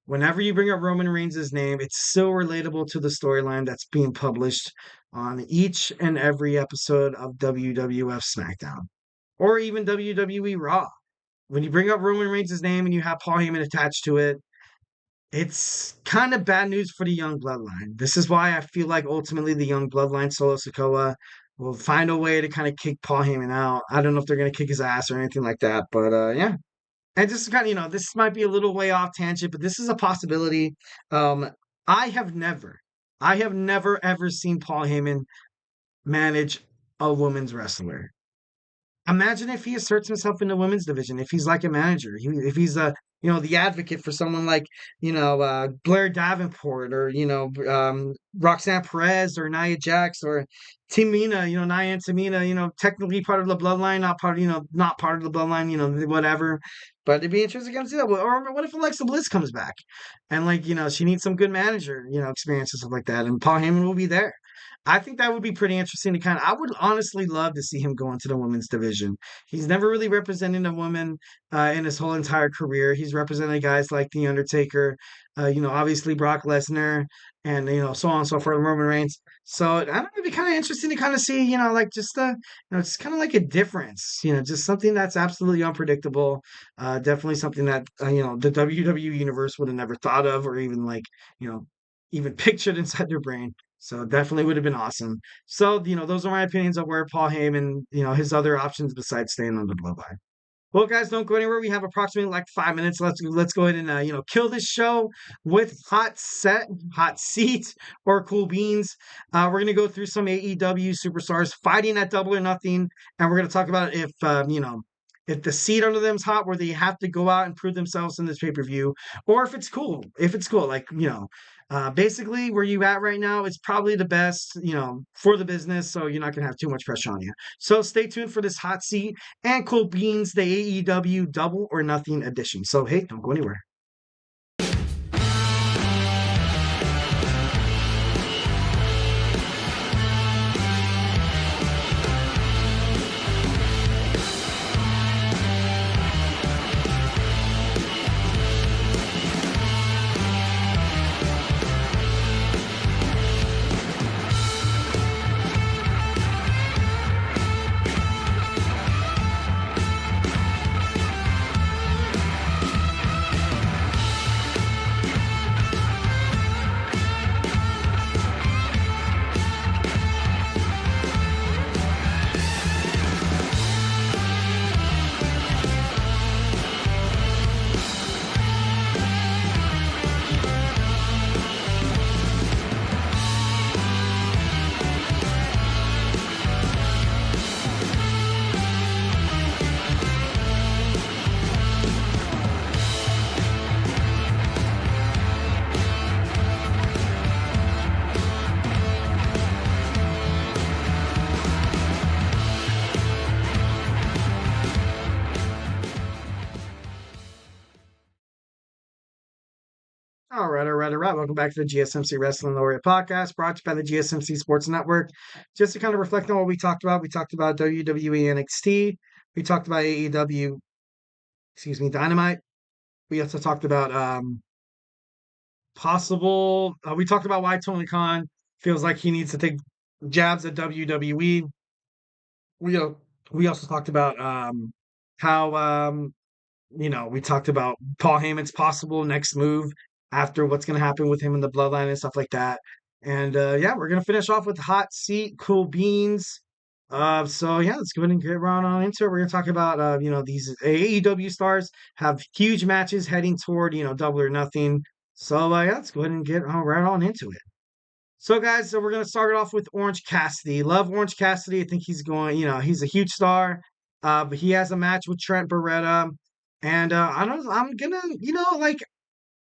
whenever you bring up Roman Reigns' name, it's so relatable to the storyline that's being published on each and every episode of WWF SmackDown or even WWE Raw. When you bring up Roman Reigns' name and you have Paul Heyman attached to it, it's kind of bad news for the young bloodline. This is why I feel like ultimately the young bloodline, Solo Sikoa, will find a way to kind of kick Paul Heyman out. I don't know if they're going to kick his ass or anything like that, but yeah. And just kind of, this might be a little way off tangent, but this is a possibility. Um, I have never ever seen Paul Heyman manage a women's wrestler. Imagine if he asserts himself in the women's division, if he's like a manager, if he's the advocate for someone like, Blair Davenport or, Roxanne Perez or Nia Jax or Tamina, Nia and Tamina, technically part of the bloodline, not part of the bloodline, whatever. But it'd be interesting to see that. Or what if Alexa Bliss comes back and she needs some good manager, experience and stuff like that. And Paul Heyman will be there. I think that would be pretty interesting to I would honestly love to see him go into the women's division. He's never really represented a woman in his whole entire career. He's represented guys like The Undertaker, obviously Brock Lesnar, and so on and so forth, Roman Reigns. So I don't know, it'd be kind of interesting to kind of see, like just just kind of like a difference, just something that's absolutely unpredictable. Definitely something that the WWE universe would have never thought of, or even like even pictured inside their brain. So definitely would have been awesome. So those are my opinions of where Paul Heyman, his other options besides staying on the bloodline. Well, guys, don't go anywhere. We have approximately like 5 minutes. Let's go ahead and kill this show with hot seat, or cool beans. We're gonna go through some AEW superstars fighting at Double or Nothing, and we're gonna talk about if if the seat under them's hot, where they have to go out and prove themselves in this pay per view, or if it's cool. If it's cool, like basically where you at right now, it's probably the best for the business. So you're not gonna have too much pressure on you. So stay tuned for this hot seat and cool beans, the AEW Double or Nothing edition. So hey, don't go anywhere. All right. Welcome back to the GSMC Wrestling Laureate podcast, brought to you by the GSMC Sports Network. Just to kind of reflect on what we talked about WWE NXT. We talked about AEW, Dynamite. We also talked about we talked about why Tony Khan feels like he needs to take jabs at WWE. We also talked about how we talked about Paul Heyman's possible next move after what's going to happen with him in the bloodline and stuff like that. And we're going to finish off with hot seat, cool beans. So let's go ahead and get right on into it. We're going to talk about these AEW stars have huge matches heading toward Double or Nothing. So let's go ahead and get right on into it. So guys, we're going to start it off with Orange Cassidy. Love Orange Cassidy. I think he's going, he's a huge star. But he has a match with Trent Beretta. And I'm gonna,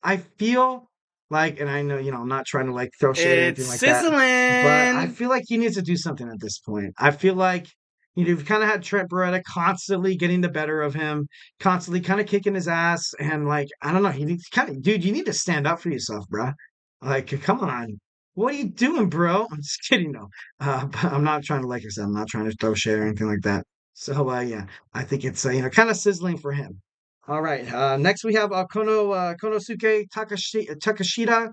I feel like, and I know, I'm not trying to like throw shade or anything like that, but I feel like he needs to do something at this point. I feel like, you've kind of had Trent Beretta constantly getting the better of him, constantly kind of kicking his ass, and like, I don't know, he needs dude, you need to stand up for yourself, bruh. Like, come on. What are you doing, bro? I'm just kidding, though. But I'm not trying to, like I said, I'm not trying to throw shade or anything like that. So, I think it's, kind of sizzling for him. All right. Next, we have Konosuke Takashita.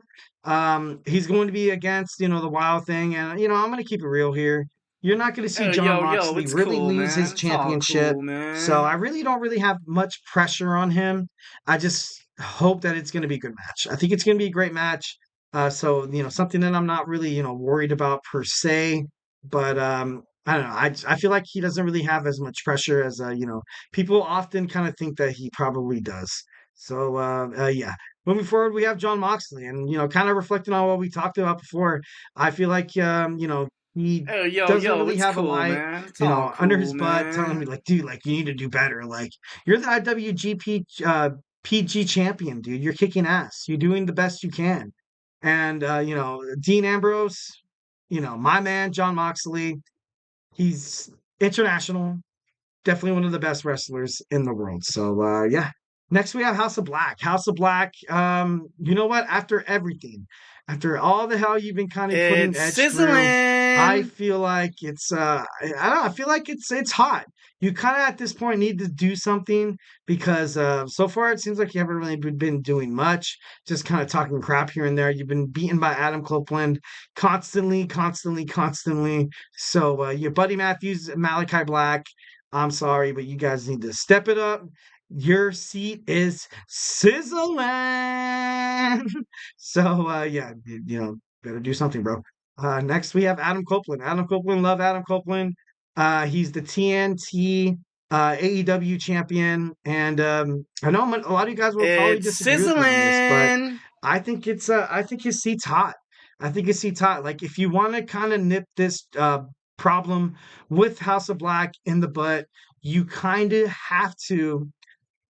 He's going to be against, the Wild Thing. And, I'm going to keep it real here. You're not going to see Jon Moxley really lose his championship. So I really don't really have much pressure on him. I just hope that it's going to be a good match. I think it's going to be a great match. So, something that I'm not really, worried about per se. But I don't know. I feel like he doesn't really have as much pressure as people often kind of think that he probably does. So moving forward, we have Jon Moxley, and kind of reflecting on what we talked about before. I feel like he doesn't really have a light, under his butt, telling me like, dude, like you need to do better. Like you're the IWGP PG champion, dude. You're kicking ass. You're doing the best you can. And Dean Ambrose, my man Jon Moxley. He's international, definitely one of the best wrestlers in the world. So, Next, we have House of Black. House of Black, you know what? After everything, after all the hell you've been kind of putting Edge through, I feel like it's, I don't know, I feel like it's hot. you kind of at this point need to do something because so far it seems like you haven't really been doing much, just kind of talking crap here and there. You've been beaten by Adam Copeland constantly, constantly, constantly. So your Buddy Matthews, Malachi Black, I'm sorry, but you guys need to step it up. Your seat is sizzling. So yeah, better do something, bro. Next we have Adam Copeland. Adam Copeland, love Adam Copeland. He's the TNT AEW champion, and I know a lot of you guys will probably It's disagree with me on this, sizzling. but I think his seat's hot. I think his seat's hot. Like if you want to kind of nip this problem with House of Black in the butt, you kind of have to.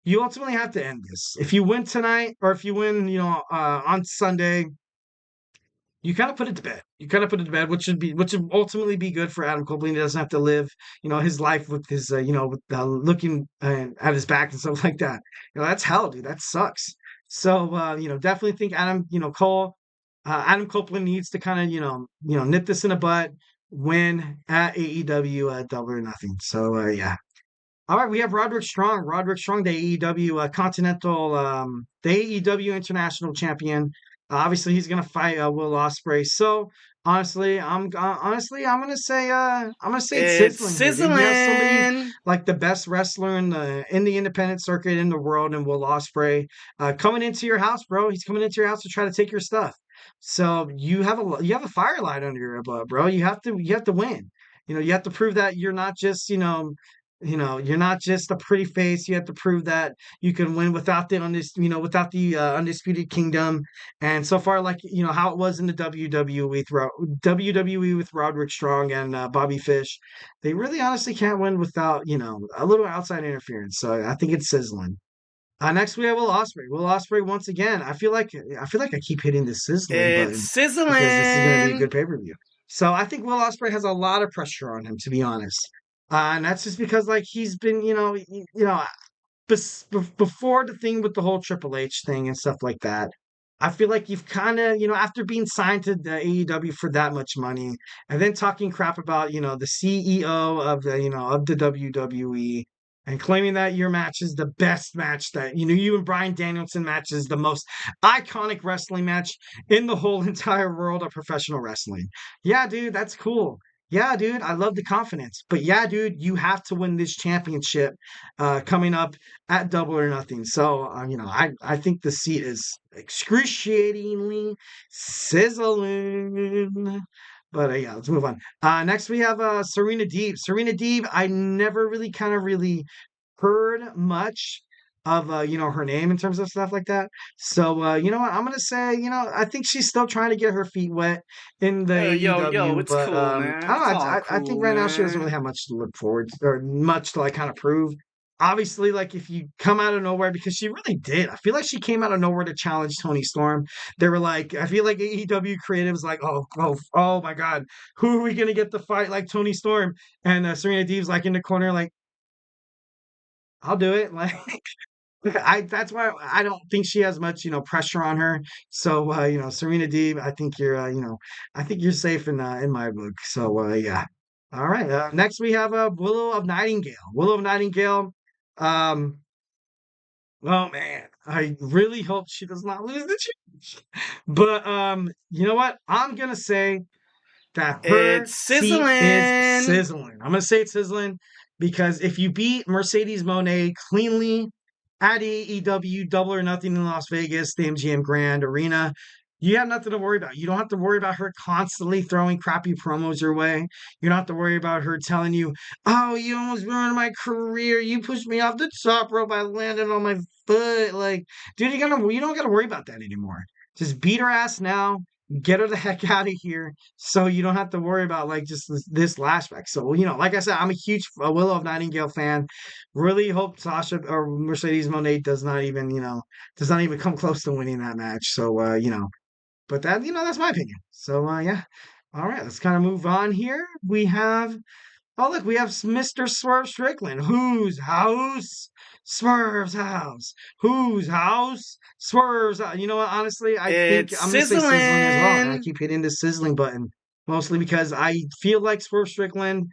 You ultimately have to end this. If you win tonight, or if you win, on Sunday, you kind of put it to bed. You kind of put it to bed, which would ultimately be good for Adam Copeland. He doesn't have to live, his life with his, with looking at his back and stuff like that. That's hell, dude. That sucks. So, definitely think Adam Copeland needs to kind of, nip this in the butt, win at AEW Double or Nothing. So, yeah. All right, we have Roderick Strong. Roderick Strong, the AEW the AEW International Champion. Obviously, he's gonna fight Will Ospreay. So honestly, I'm gonna say it's It's sizzling here, dude. You have somebody sizzling. like the best wrestler in the independent circuit in the world, and Will Ospreay coming into your house, bro. He's coming into your house to try to take your stuff. So you have a firelight under your butt, bro. You have to win. You have to prove that you're not just you're not just a pretty face. You have to prove that you can win without without the undisputed kingdom. And so far, like how it was in the WWE with Roderick Strong and Bobby Fish, they really honestly can't win without a little outside interference. So I think it's sizzling. Next we have Will Ospreay. Will Ospreay once again. I keep hitting the sizzling button It's because this is going to be a sizzling. good pay-per-view. So I think Will Ospreay has a lot of pressure on him, to be honest. And that's just because like he's been, before the thing with the whole Triple H thing and stuff like that. I feel like you've kind of, after being signed to the AEW for that much money, and then talking crap about, the CEO of the WWE, and claiming that your match is the best match that, you and Bryan Danielson match is the most iconic wrestling match in the whole entire world of professional wrestling. Yeah, dude, that's cool. Yeah, dude, I love the confidence. But yeah, dude, you have to win this championship coming up at Double or Nothing. So, I think the seat is excruciatingly sizzling. But yeah, let's move on. Next, we have Serena Deeb. Serena Deeb, I never really kind of really heard much of her name in terms of stuff like that. So you know what, I'm gonna say, I think she's still trying to get her feet wet in the Yo, AEW, it's but cool, I man. don't It's know. all I think cool, right now she doesn't really man. have much to look forward to, or much to like kind of prove. Obviously, like if you come out of nowhere, because she really did. I feel like she came out of nowhere to challenge Tony Storm. They were like, I feel like AEW creative was like, oh my God, who are we gonna get to fight like Tony Storm? And Serena Deeb's like in the corner, like, I'll do it. Like that's why I don't think she has much, pressure on her. So Serena Deeb, I think you're I think you're safe in my book. So yeah. All right. Next we have Willow of Nightingale. Willow of Nightingale. Um oh man, I really hope she does not lose the challenge. But you know what? I'm gonna say that her It's seat is sizzling. sizzling. I'm gonna say it's sizzling because if you beat Mercedes Moné cleanly at AEW Double or Nothing in Las Vegas, the MGM Grand Arena, you have nothing to worry about. You don't have to worry about her constantly throwing crappy promos your way. You don't have to worry about her telling you, "Oh, you almost ruined my career. You pushed me off the top rope. I landed on my foot." Like, dude, you don't gotta worry about that anymore. Just beat her ass now. Get her the heck out of here, so you don't have to worry about like just this lashback. So like I said, I'm a huge Willow of Nightingale fan. Really hope Sasha or Mercedes Moné does not even come close to winning that match. So but that's my opinion. So yeah. All right, let's kind of move on here. We have Mr. Swerve Strickland. Whose house? Swerve's house. Whose house? Swerve's house. You know what? Honestly, I think It's I'm gonna say sizzling as well. And I sizzling. keep hitting the sizzling button mostly because I feel like Swerve Strickland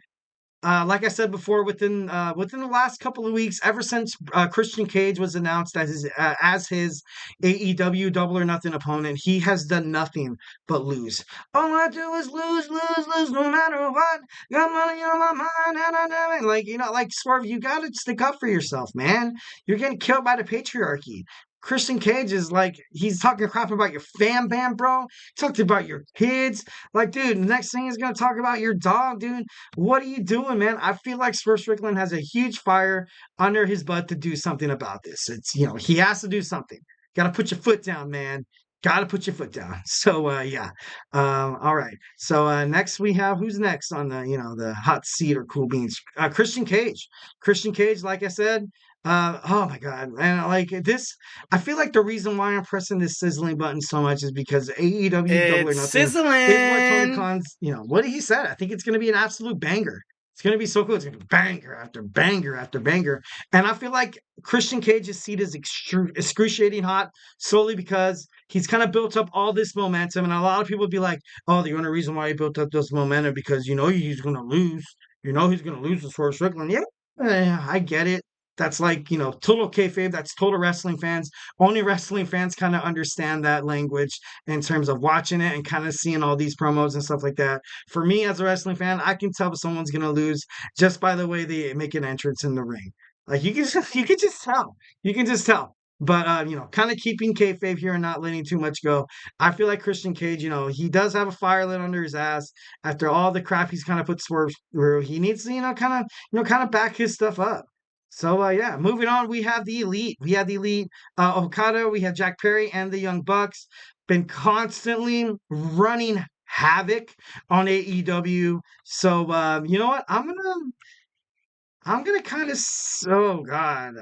Like I said before, within the last couple of weeks, ever since Christian Cage was announced as his AEW Double or Nothing opponent, he has done nothing but lose. All I do is lose, lose, lose, no matter what. Got money on my mind, and I know it. Like Swerve, you gotta stick up for yourself, man. You're getting killed by the patriarchy. Christian Cage is like, he's talking crap about your fam bam, bro. Talking about your kids. Like, dude, the next thing he's gonna talk about your dog, dude. What are you doing, man? I feel like Swerve Strickland has a huge fire under his butt to do something about this. It's, he has to do something. Got to put your foot down, man. Got to put your foot down. So, yeah. All right. So, next we have, who's next on the hot seat or cool beans? Christian Cage. Christian Cage, like I said, oh my God, man. Like this, I feel like the reason why I'm pressing this sizzling button so much is because AEW Double or It's Nothing is what Tony sizzling. Khan's, what he said. I think it's going to be an absolute banger. It's going to be so cool. It's going to be banger after banger after banger. And I feel like Christian Cage's seat is excruciating hot solely because he's kind of built up all this momentum. And a lot of people would be like, oh, the only reason why he built up this momentum because he's going to lose. He's going to lose to Swerve Strickland. Yeah, I get it. That's like, total kayfabe. That's total wrestling fans. Only wrestling fans kind of understand that language in terms of watching it and kind of seeing all these promos and stuff like that. For me, as a wrestling fan, I can tell if someone's going to lose just by the way they make an entrance in the ring. Like, you can just tell. You can just tell. But, kind of keeping kayfabe here and not letting too much go. I feel like Christian Cage, he does have a fire lit under his ass after all the crap he's kind of put Swerve through. He needs to, kind of back his stuff up. So yeah, moving on, we have the Elite. We have the Elite Okada, we have Jack Perry and the Young Bucks. Been constantly running havoc on AEW. So you know what? I'm gonna kind of, oh God,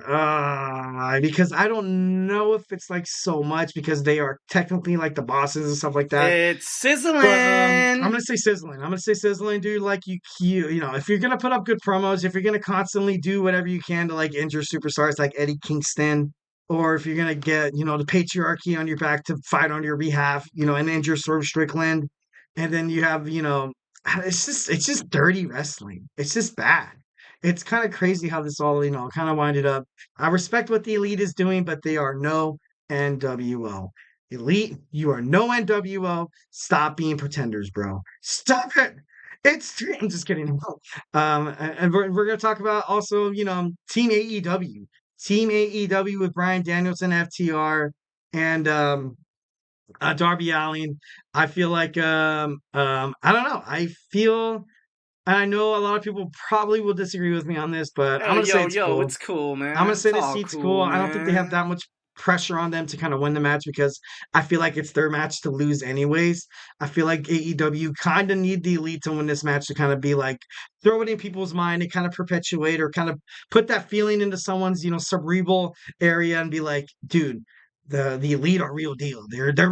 because I don't know if it's like so much because they are technically like the bosses and stuff like that. It's sizzling. But I'm gonna say sizzling. I'm gonna say sizzling, dude. Like if you're gonna put up good promos, if you're gonna constantly do whatever you can to like injure superstars like Eddie Kingston, or if you're gonna get the patriarchy on your back to fight on your behalf, and injure Swerve Strickland, and then you have it's just dirty wrestling. It's just bad. It's kind of crazy how this all kind of winded up. I respect what the Elite is doing, but they are no NWO. Elite, you are no NWO. Stop being pretenders, bro. Stop it. I'm just kidding. And we're gonna talk about also, Team AEW. Team AEW with Bryan Danielson, FTR, and Darby Allin. I feel like I don't know. And I know a lot of people probably will disagree with me on this, but I'm gonna say it's cool. It's cool, man. I'm gonna say It's the all seat's cool. I don't think they have that much pressure on them to kind of win the match because I feel like it's their match to lose anyways. I feel like AEW kind of need the Elite to win this match to kind of be like throw it in people's mind and kind of perpetuate or kind of put that feeling into someone's cerebral area and be like, dude, the Elite are real deal. They're the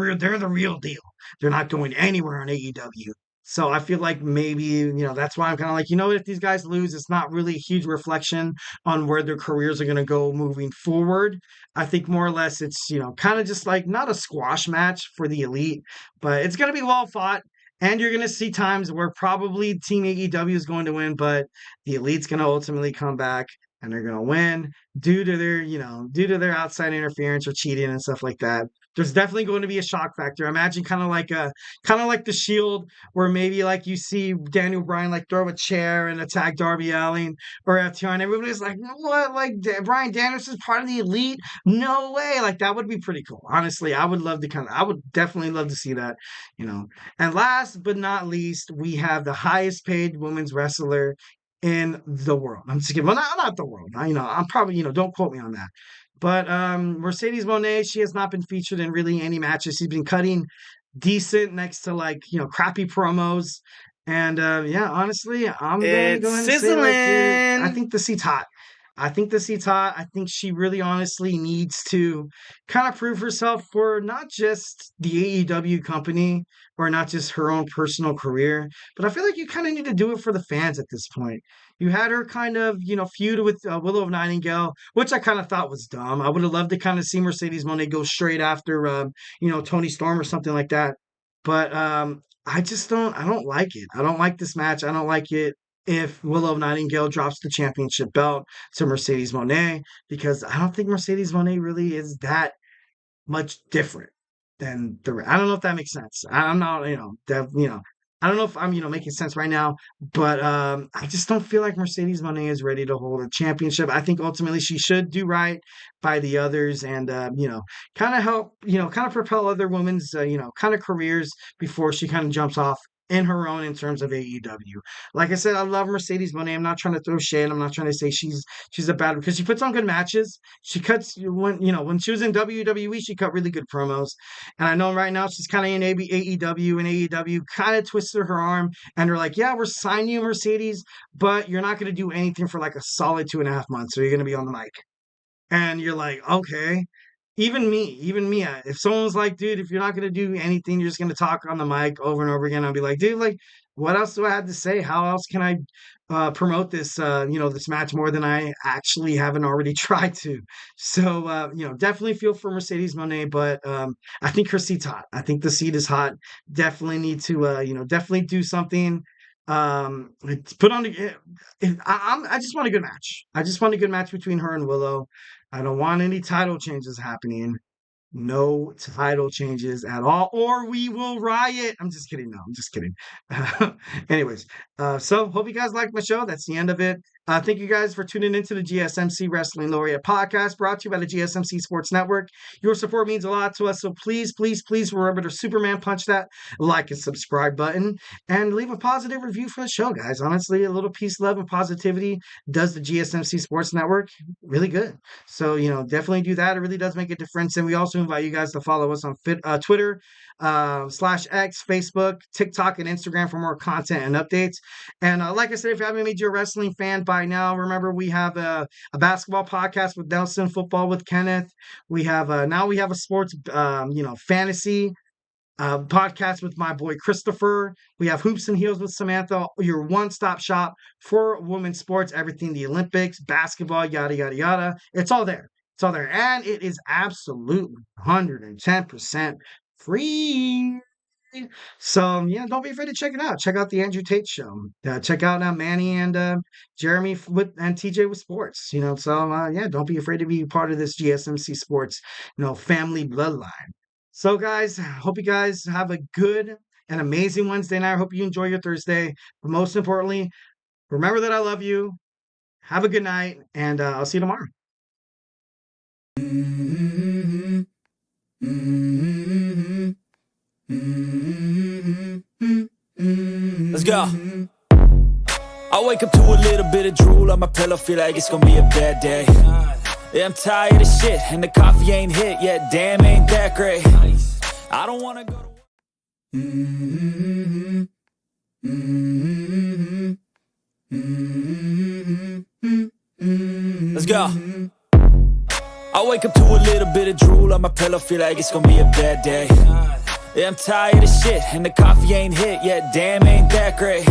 real deal. They're not going anywhere on AEW. So I feel like maybe, that's why I'm kind of like, if these guys lose, it's not really a huge reflection on where their careers are going to go moving forward. I think more or less it's, kind of just like not a squash match for the Elite, but it's going to be well fought. And you're going to see times where probably Team AEW is going to win, but the Elite's going to ultimately come back and they're going to win due to their outside interference or cheating and stuff like that. There's definitely going to be a shock factor. Imagine kind of like the Shield, where maybe like you see Daniel Bryan like throw a chair and attack Darby Allin or FTR, and everybody's like, what? Like Bryan Danielson's part of the Elite? No way! Like that would be pretty cool. Honestly, I would definitely love to see that. And last but not least, we have the highest paid women's wrestler in the world. I'm just kidding. Well, not the world. I'm probably, don't quote me on that. But Mercedes Mone, she has not been featured in really any matches. She's been cutting decent next to like, crappy promos. And yeah, honestly, I'm going to go ahead and say like, I think the seat's hot. I think she really honestly needs to kind of prove herself for not just the AEW company or not just her own personal career, but I feel like you kind of need to do it for the fans at this point. You had her kind of, feud with Willow of Nightingale, which I kind of thought was dumb. I would have loved to kind of see Mercedes Moné go straight after, Tony Storm or something like that. But I don't like it. I don't like this match. I don't like it. if Willow Nightingale drops the championship belt to Mercedes Moné, because I don't think Mercedes Moné really is that much different than I don't know if that makes sense. I'm not, I don't know if I'm, making sense right now, but I just don't feel like Mercedes Moné is ready to hold a championship. I think ultimately she should do right by the others and, kind of help, kind of propel other women's, kind of careers before she kind of jumps off in her own in terms of AEW. Like I said, I love Mercedes Moné. I'm not trying to throw shade. I'm not trying to say she's a bad, because she puts on good matches. She cuts when she was in WWE, she cut really good promos. And I know right now she's kind of in AEW, and AEW kind of twisted her arm and they're like, yeah, we're signing you, Mercedes, but you're not going to do anything for like a solid 2.5 months. So you're going to be on the mic. And you're like, okay. Even me, if someone's like, dude, if you're not going to do anything, you're just going to talk on the mic over and over again, I'll be like, dude, like, what else do I have to say? How else can I promote this, this match more than I actually haven't already tried to? So, definitely feel for Mercedes Moné, but I think her seat's hot. I think the seat is hot. Definitely need to, definitely do something. Put on I just want a good match. I just want a good match between her and Willow. I don't want any title changes happening. No title changes at all, or we will riot. I'm just kidding. No, I'm just kidding. Anyways, so hope you guys liked my show. That's the end of it. Thank you guys for tuning into the GSMC Wrestling Laureate podcast, brought to you by the GSMC Sports Network. Your support means a lot to us, so please, please, please remember to Superman punch that like and subscribe button and leave a positive review for the show, guys. Honestly, a little peace, love, and positivity does the GSMC Sports Network really good. So, definitely do that. It really does make a difference. And we also invite you guys to follow us on Twitter, /X, Facebook, TikTok, and Instagram for more content and updates. And like I said, if you haven't made you a wrestling fan by now, remember we have a basketball podcast with Nelson, football with Kenneth. We have now we have a sports, fantasy podcast with my boy Christopher. We have Hoops and Heels with Samantha, your one-stop shop for women's sports, everything the Olympics, basketball, yada, yada, yada. It's all there. It's all there. And it is absolutely 110% free. So, don't be afraid to check it out. Check out the Andrew Tate Show. Check out Manny and Jeremy and TJ with sports. Don't be afraid to be part of this GSMC Sports, family bloodline. So, guys, hope you guys have a good and amazing Wednesday night. I hope you enjoy your Thursday. But most importantly, remember that I love you. Have a good night, and I'll see you tomorrow. Let's go. I wake up to a little bit of drool on my pillow, feel like it's gonna be a bad day. Yeah, I'm tired of shit, and the coffee ain't hit yet. Damn, ain't that great. I don't wanna go to Let's go. I wake up to a little bit of drool on my pillow, feel like it's gonna be a bad day. Yeah, I'm tired of shit, and the coffee ain't hit yet. Damn, ain't that great.